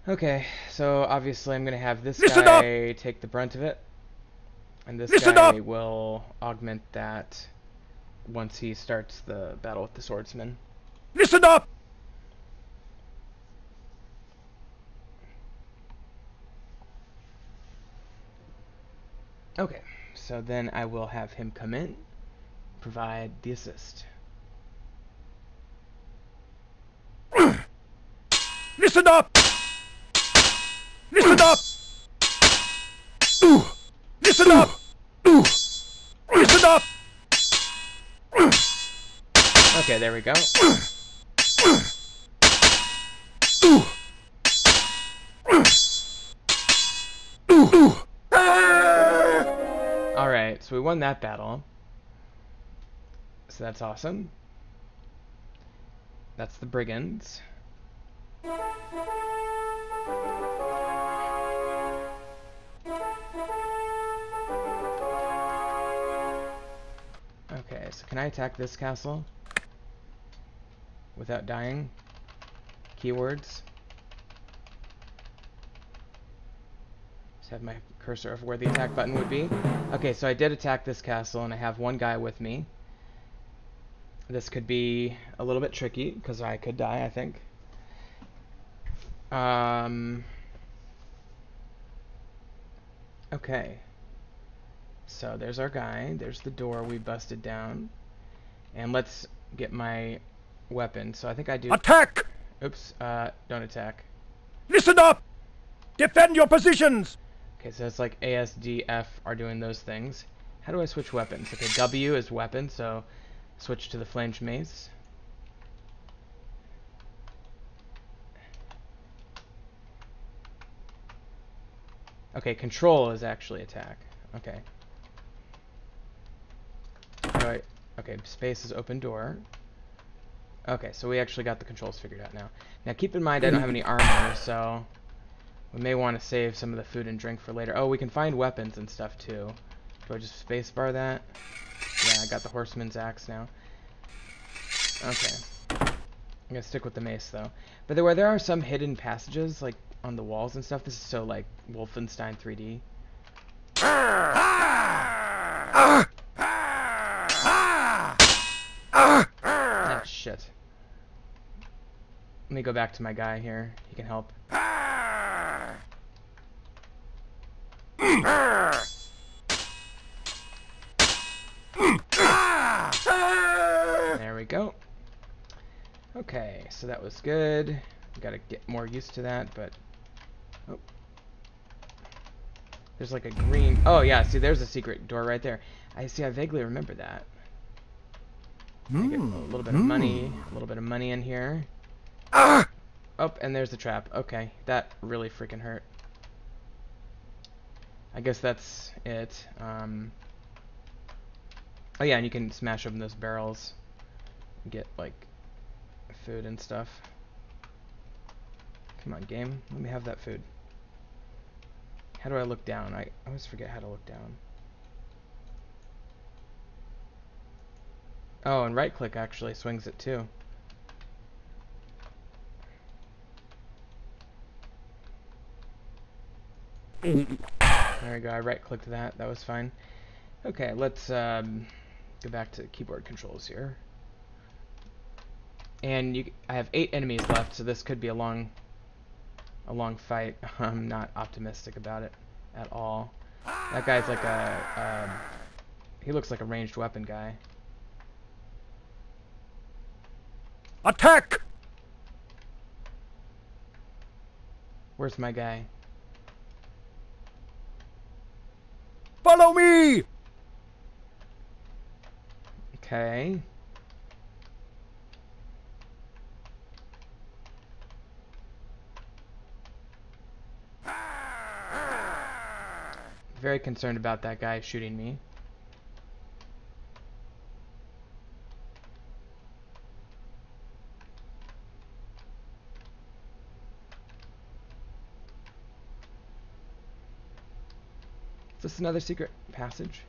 Okay, so obviously I'm going to have this guy take the brunt of it. And this guy will augment that once he starts the battle with the swordsman. Listen up! Okay, so then I will have him come in, provide the assist. Listen up! Listen up! Listen up! Listen up! Okay, there we go. Alright, so we won that battle. So that's awesome. That's the brigands. Okay, so can I attack this castle without dying? Keywords. Just have my cursor of where the attack button would be. Okay, so I did attack this castle, and I have one guy with me. This could be a little bit tricky, because I could die, I think. Okay. So there's our guy. There's the door we busted down. And let's get my weapon. So I think I do... Attack! Oops, don't attack. Listen up! Defend your positions! Okay, so it's like A, S, D, F are doing those things. How do I switch weapons? Okay, W is weapon, so switch to the flanged mace. Okay, control is actually attack. Okay. Alright. Okay, space is open door. Okay, so we actually got the controls figured out now. Now keep in mind I don't have any armor, so we may want to save some of the food and drink for later. Oh, we can find weapons and stuff too. Do I just spacebar that? Yeah, I got the horseman's axe now. Okay. I'm gonna stick with the mace though. But there are some hidden passages like on the walls and stuff. This is so like Wolfenstein 3D. Ah, shit. Let me go back to my guy here. He can help. There we go. Okay, so that was good. Gotta get more used to that, but... Oh. There's like a green... Oh, yeah, see, there's a secret door right there. I vaguely remember that. I get a little bit of money. A little bit of money in here. Oh, and there's the trap. Okay, that really freaking hurt. I guess that's it. Oh yeah, and you can smash open those barrels and get like food and stuff. Come on, game. Let me have that food. How do I look down? I always forget how to look down. Oh, and right click actually swings it too. There we go, I right clicked that. That was fine. Okay, let's go back to keyboard controls here. And I have 8 enemies left, so this could be a long fight. I'm not optimistic about it at all. That guy's like he looks like a ranged weapon guy. Attack! Where's my guy? Follow me! Okay. Very concerned about that guy shooting me. Is this another secret passage?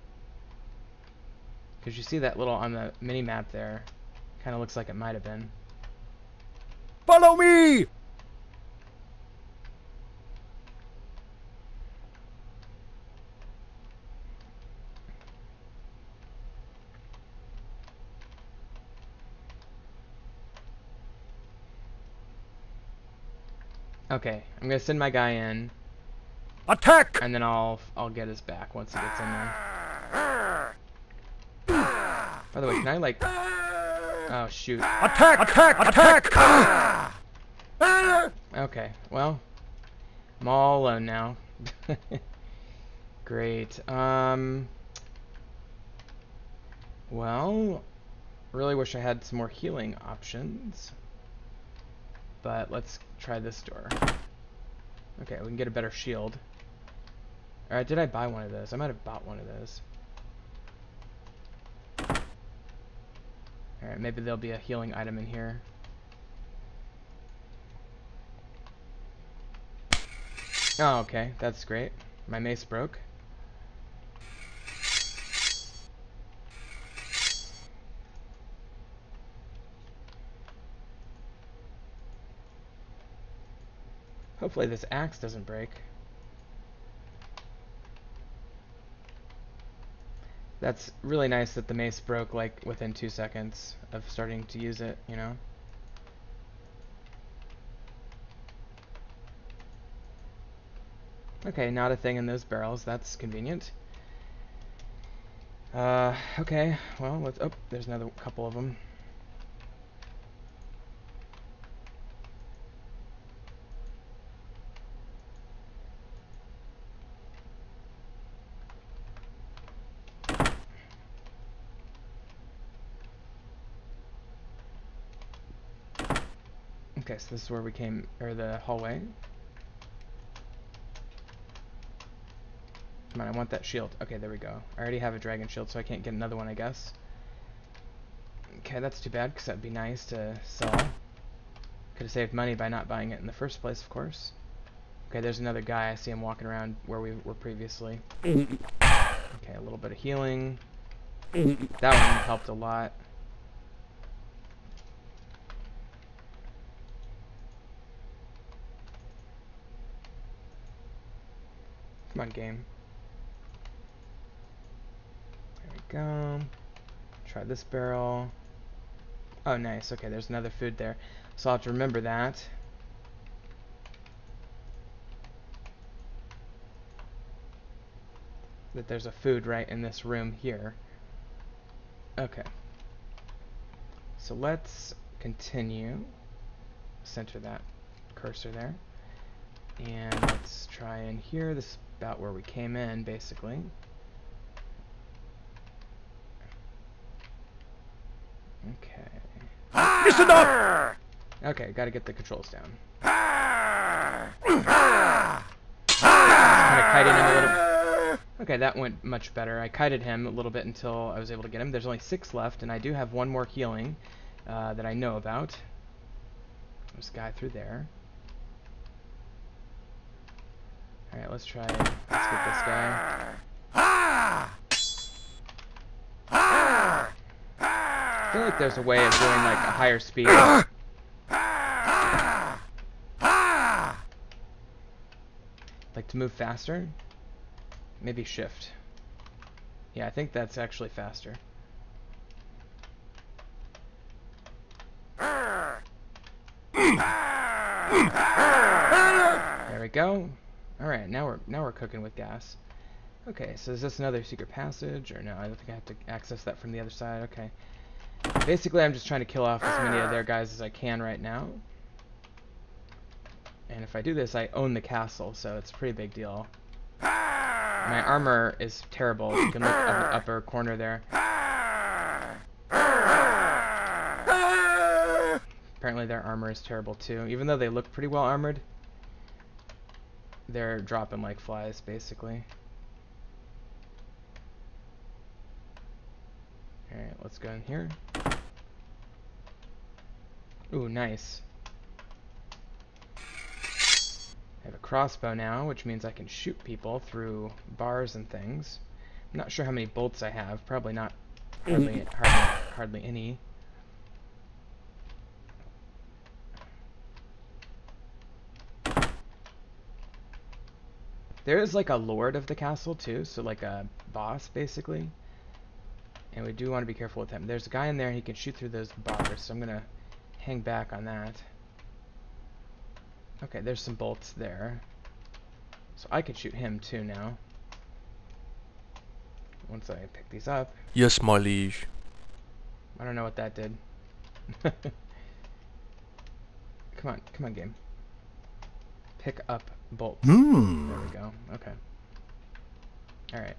Because you see that little on the mini map there. Kind of looks like it might have been. Follow me! Okay, I'm gonna send my guy in. Attack! And then I'll get his back once he gets in there. By the way, can I like... Oh, shoot. Attack! Attack! Attack! Okay, well, I'm all alone now. Great. Well, really wish I had some more healing options. But let's try this door. Okay, we can get a better shield. Alright, did I buy one of those? I might have bought one of those. Alright, maybe there'll be a healing item in here. Oh, okay, that's great. My mace broke. Hopefully this axe doesn't break. That's really nice that the mace broke like within 2 seconds of starting to use it, you know? Okay, not a thing in those barrels. That's convenient. Okay, well, let's... Oh, there's another couple of them. Okay, so this is where we came, or the hallway. Come on, I want that shield. Okay, there we go. I already have a dragon shield, so I can't get another one, I guess. Okay, that's too bad, because that'd be nice to sell. Could have saved money by not buying it in the first place, of course. Okay, there's another guy. I see him walking around where we were previously. Okay, a little bit of healing. That one helped a lot. Come on, game. There we go. Try this barrel. Oh, nice. Okay, there's another food there. So I'll have to remember that. That there's a food right in this room here. Okay. So let's continue. Center that cursor there. And let's try in here. This is about where we came in, basically. Okay. Listen up! Okay, gotta get the controls down. Kiting him a little. Okay, that went much better. I kited him a little bit until I was able to get him. There's only 6 left, and I do have one more healing that I know about. There's a guy through there. Alright, let's try. Let's get this guy. I feel like there's a way of doing like a higher speed. Like to move faster? Maybe shift. Yeah, I think that's actually faster. There we go. Alright, now we're cooking with gas. Okay, so is this another secret passage? Or no, I don't think I have to access that from the other side. Okay. Basically, I'm just trying to kill off as many of their guys as I can right now. And if I do this, I own the castle, so it's a pretty big deal. My armor is terrible. You can look up in the upper corner there. Apparently their armor is terrible too. Even though they look pretty well armored, they're dropping like flies, basically. Alright, let's go in here. Ooh, nice. I have a crossbow now, which means I can shoot people through bars and things. I'm not sure how many bolts I have. Probably not hardly any. There is like a lord of the castle too, so like a boss basically. And we do want to be careful with him. There's a guy in there and he can shoot through those bars, so I'm gonna hang back on that. Okay, there's some bolts there. So I could shoot him too now. Once I pick these up. Yes, my liege. I don't know what that did. Come on, game. Pick up bolts. There we go. Okay. Alright.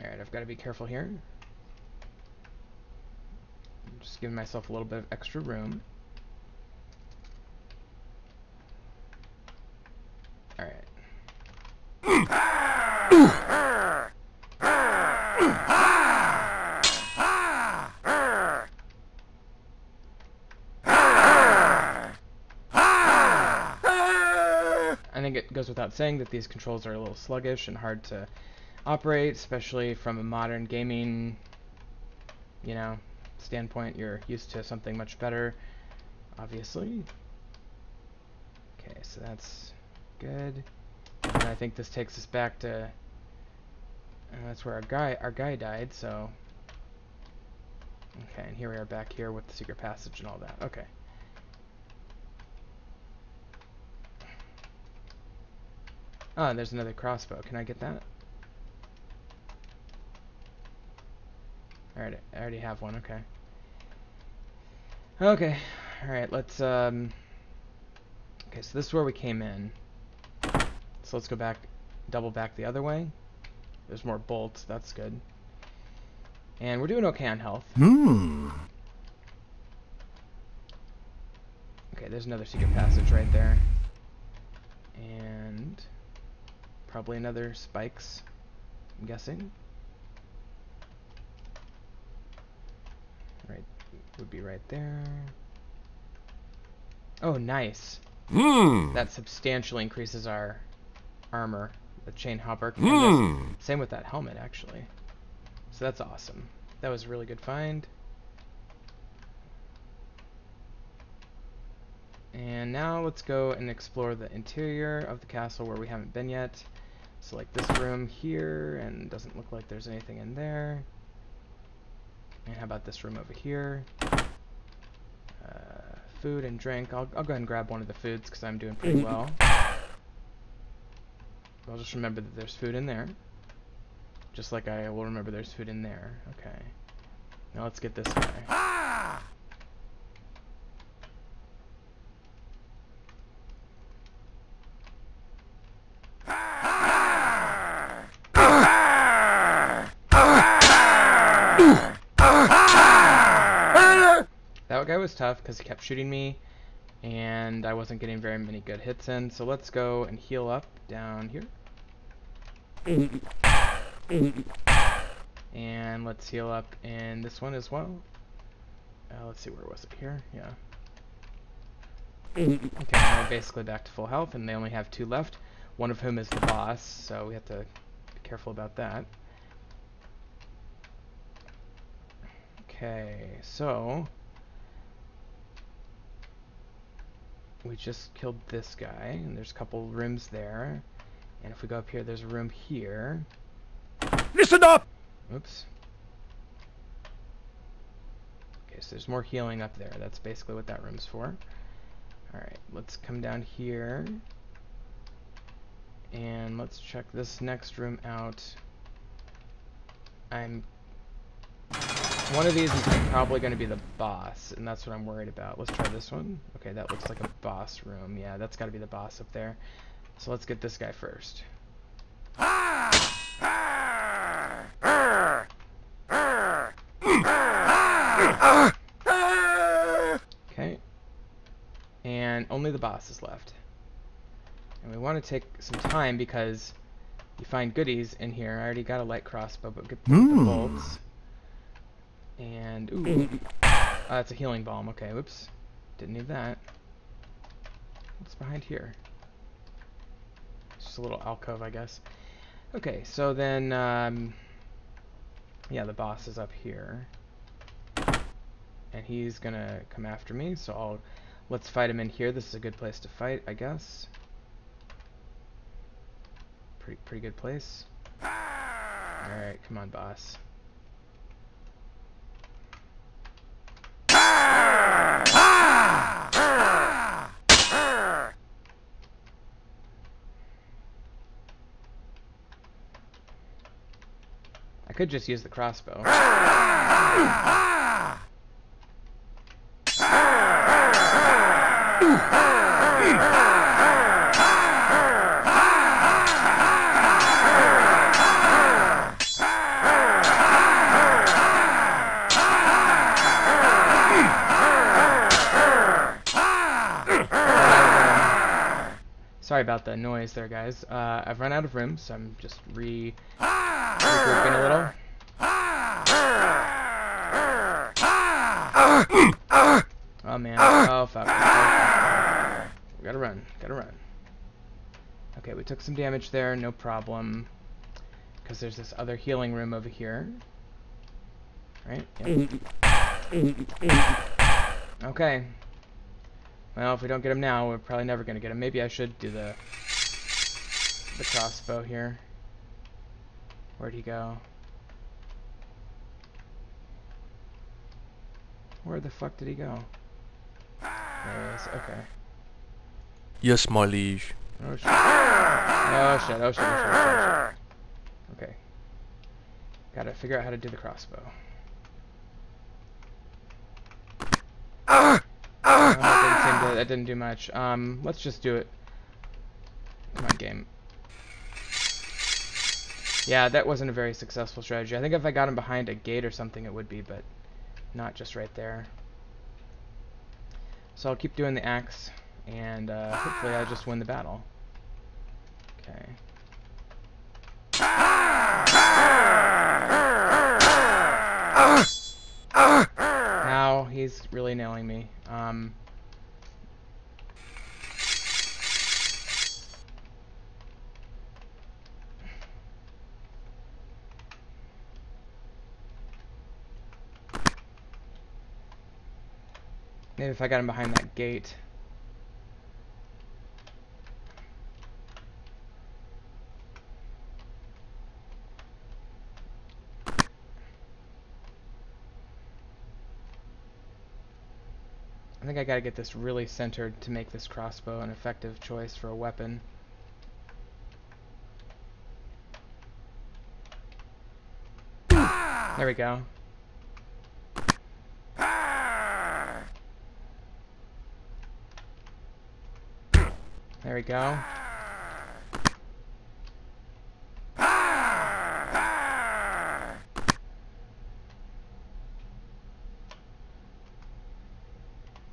Alright, I've got to be careful here. I'm just giving myself a little bit of extra room. Alright. I think it goes without saying that these controls are a little sluggish and hard to operate, especially from a modern gaming, you know, standpoint. You're used to something much better, obviously. Okay, so that's good. And I think this takes us back to that's where our guy died, so okay, and here we are back here with the secret passage and all that. Okay. Oh, there's another crossbow. Can I get that? Alright, I already have one, okay. Okay, alright, let's, okay, so this is where we came in. So let's go back, double back the other way. There's more bolts, that's good. And we're doing okay on health. Okay, there's another secret passage right there. And probably another spikes, I'm guessing. Right, would be right there. Oh, nice. That substantially increases our armor, the chain hopper. Same with that helmet, actually. So that's awesome. That was a really good find. And now let's go and explore the interior of the castle where we haven't been yet. So like this room here, and doesn't look like there's anything in there. And how about this room over here? Food and drink. I'll go ahead and grab one of the foods because I'm doing pretty well. I'll just remember that there's food in there. Just like I will remember there's food in there. Okay. Now let's get this guy. That guy was tough because he kept shooting me and I wasn't getting very many good hits in, so let's go and heal up down here. And let's heal up in this one as well. Let's see, where was it? Here? Yeah. Okay, now we're basically back to full health and they only have 2 left, one of whom is the boss, so we have to be careful about that. Okay, so we just killed this guy, and there's a couple rooms there. And if we go up here, there's a room here. Listen up! Oops. Okay, so there's more healing up there. That's basically what that room's for. Alright, let's come down here. And let's check this next room out. One of these is probably going to be the boss, and that's what I'm worried about. Let's try this one. Okay, that looks like a boss room. Yeah, that's got to be the boss up there. So let's get this guy first. Okay. And only the boss is left. And we want to take some time because you find goodies in here. I already got a light crossbow, but get the bolts. And, ooh, that's a healing balm. Okay, whoops. Didn't need that. What's behind here? It's just a little alcove, I guess. Okay, so then, yeah, the boss is up here. And he's gonna come after me, so let's fight him in here. This is a good place to fight, I guess. Pretty good place. Alright, come on, boss. I could just use the crossbow. Sorry about the noise there, guys. I've run out of room, so I'm just regrouping a little. Oh man. Oh fuck. We gotta run. Gotta run. Okay, we took some damage there, no problem. Because there's this other healing room over here. Right? Yep. Okay. Well, if we don't get him now, we're probably never gonna get him. Maybe I should do the crossbow here. Where'd he go? Where the fuck did he go? There he is. Okay. Yes, my liege. Oh shit. Oh shit. Oh shit. Oh shit. Oh shit. Okay. Gotta figure out how to do the crossbow. That didn't do much. Let's just do it. Come on, game. Yeah, that wasn't a very successful strategy. I think if I got him behind a gate or something it would be, but not just right there. So I'll keep doing the axe, and hopefully I just win the battle. Okay. Now he's really nailing me. Maybe if I got him behind that gate. I think I gotta get this really centered to make this crossbow an effective choice for a weapon. There we go. There we go.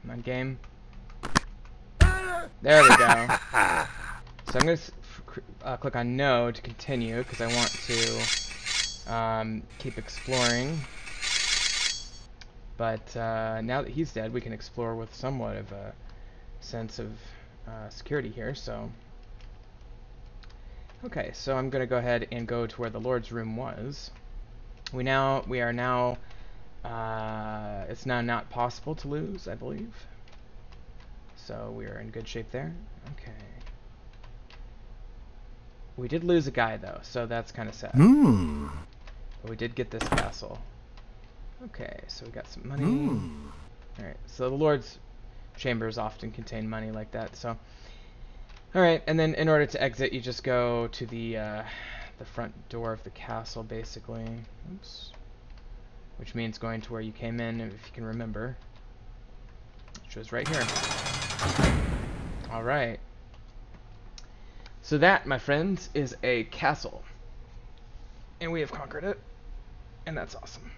Come on, game. There we go. So I'm going to click on no to continue because I want to keep exploring. But now that he's dead, we can explore with somewhat of a sense of security here. So okay, so I'm going to go ahead and go to where the Lord's room was. We are now it's now not possible to lose, I believe. So we are in good shape there. Okay. We did lose a guy though, so that's kind of sad. But we did get this castle. Okay, so we got some money. Alright, so the Lord's chambers often contain money like that, so alright, and then in order to exit you just go to the front door of the castle basically. Oops. Which means going to where you came in, if you can remember. Which was right here. Alright. So that, my friends, is a castle. And we have conquered it. And that's awesome.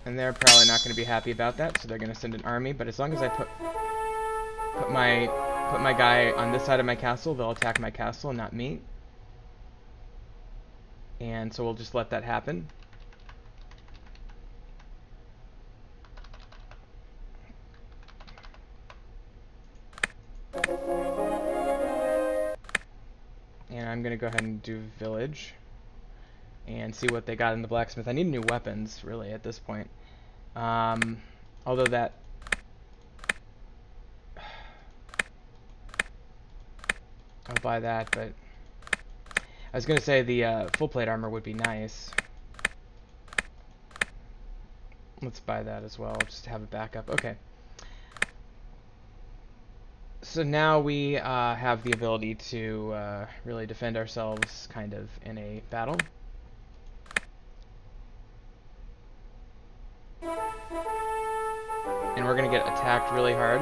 And they're probably not going to be happy about that, so they're going to send an army. But as long as I put my guy on this side of my castle, they'll attack my castle, not me. And so we'll just let that happen. And I'm gonna go ahead and do village and see what they got in the blacksmith. I need new weapons, really, at this point. Although that I'll buy that, but I was gonna say the full plate armor would be nice. Let's buy that as well, just to have a backup. Okay. So now we have the ability to really defend ourselves kind of in a battle. And we're gonna get attacked really hard.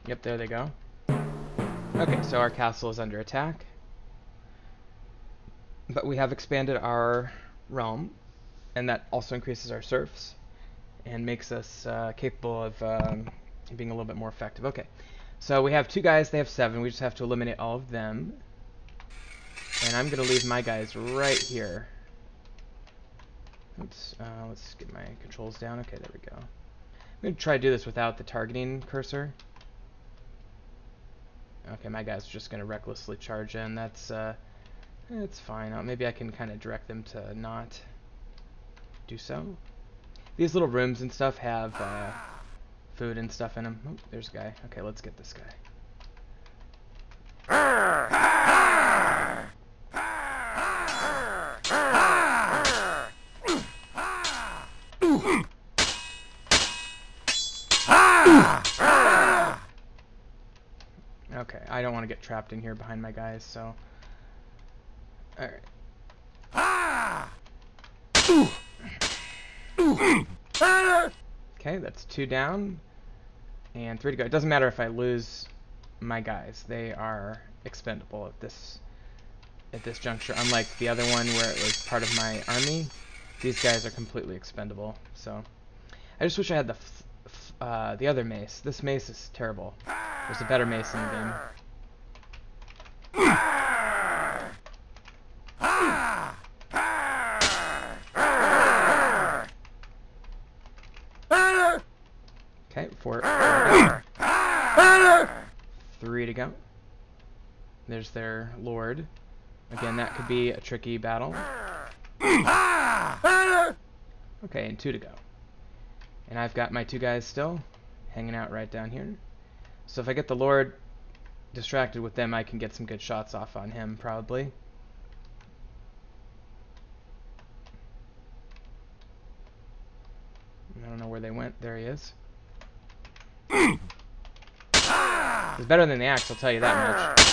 Yep, there they go. Okay, so our castle is under attack. But we have expanded our realm, and that also increases our serfs and makes us capable of being a little bit more effective. Okay, so we have 2 guys, they have 7. We just have to eliminate all of them. And I'm going to leave my guys right here. Oops, let's get my controls down. Okay, there we go. I'm going to try to do this without the targeting cursor. Okay, my guys are just going to recklessly charge in. That's it's fine. Maybe I can kind of direct them to not do so. These little rooms and stuff have food and stuff in them. Oh, there's a guy. Okay, let's get this guy. Okay, I don't want to get trapped in here behind my guys, so... Alright. Okay, that's 2 down. And 3 to go. It doesn't matter if I lose my guys. They are expendable at this juncture. Unlike the other one where it was part of my army, these guys are completely expendable. So, I just wish I had the other mace. This mace is terrible. There's a better mace in the game. Okay, 4 to go. 3 to go. There's their lord. Again, that could be a tricky battle. Okay, and 2 to go. And I've got my 2 guys still hanging out right down here. So if I get the lord distracted with them, I can get some good shots off on him, probably. I don't know where they went. There he is. It's better than the axe, I'll tell you that much.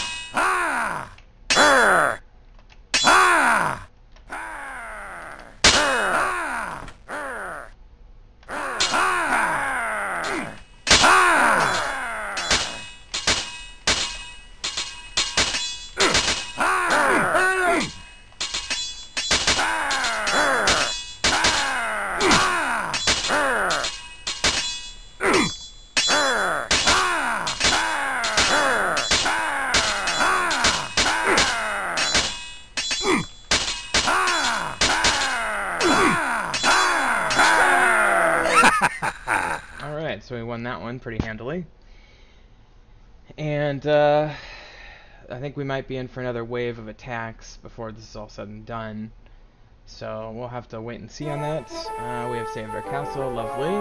Alright, so we won that one pretty handily. And I think we might be in for another wave of attacks before this is all said and done. So we'll have to wait and see on that. We have saved our castle, lovely.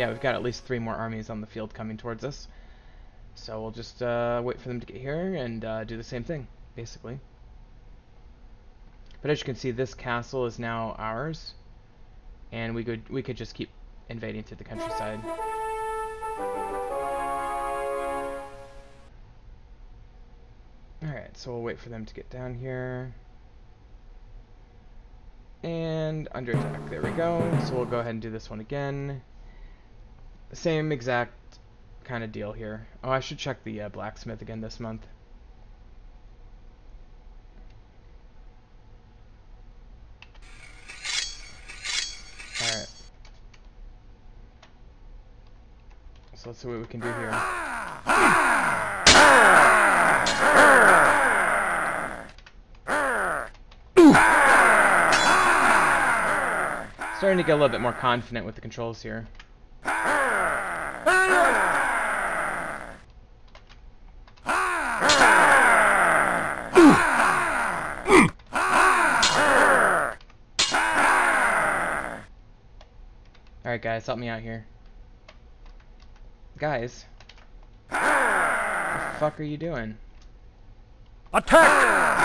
Yeah, we've got at least 3 more armies on the field coming towards us. So we'll just wait for them to get here and do the same thing, basically. But as you can see, this castle is now ours. And we could just keep invading to the countryside. Alright, so we'll wait for them to get down here. And under attack, there we go. So we'll go ahead and do this one again. Same exact kind of deal here. Oh, I should check the blacksmith again this month. Alright. So let's see what we can do here. Starting to get a little bit more confident with the controls here. Alright guys, help me out here. Guys. What the fuck are you doing? Attack!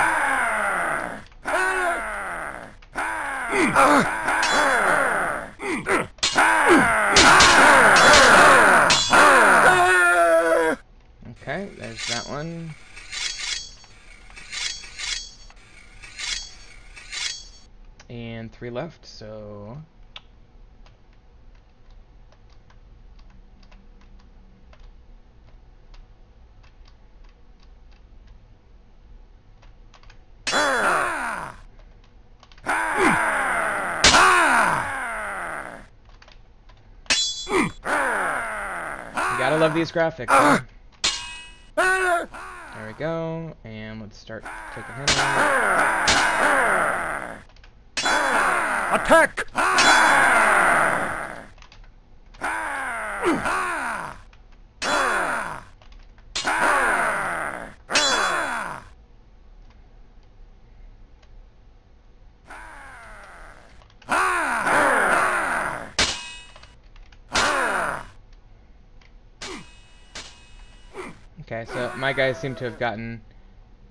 Okay, there's that one. And 3 left, so... love these graphics. Huh? There we go, and let's start taking him out. Attack! Okay, so my guys seem to have gotten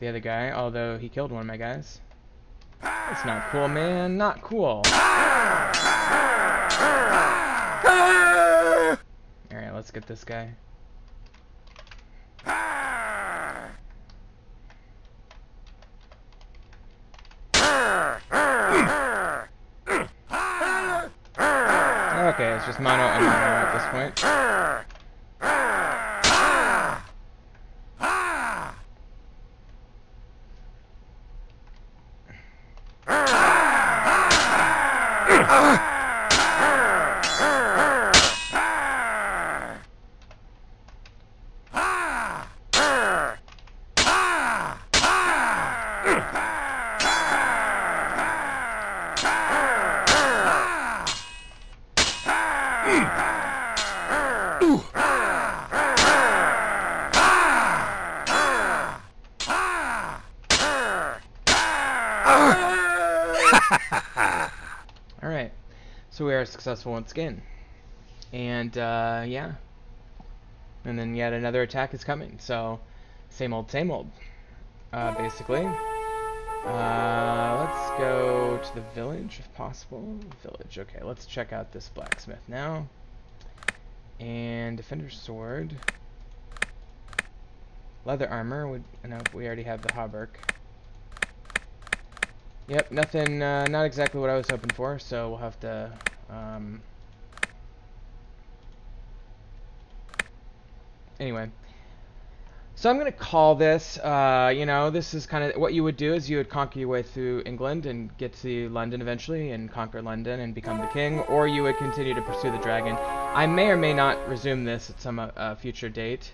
the other guy, although he killed one of my guys. That's not cool, man. Not cool. Alright, let's get this guy. Okay, it's just mono and mono at this point. Alright, so we are successful once again. And, yeah. And then yet another attack is coming, so same old, basically. Let's go to the village, if possible. Village, okay, let's check out this blacksmith now. And Defender's Sword. Leather armor, no, we already have the hauberk. Yep, nothing, not exactly what I was hoping for, so we'll have to, anyway. So I'm going to call this, you know, this is kind of, what you would do is you would conquer your way through England and get to London eventually and conquer London and become the king, or you would continue to pursue the dragon. I may or may not resume this at some future date,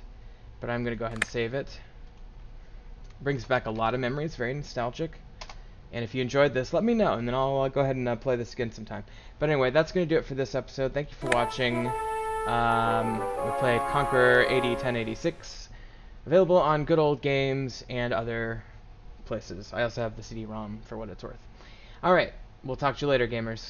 but I'm going to go ahead and save it. Brings back a lot of memories, very nostalgic. And if you enjoyed this, let me know, and then I'll go ahead and play this again sometime. But anyway, that's going to do it for this episode. Thank you for watching. We played Conqueror 1086, available on Good Old Games and other places. I also have the CD-ROM for what it's worth. Alright, we'll talk to you later, gamers.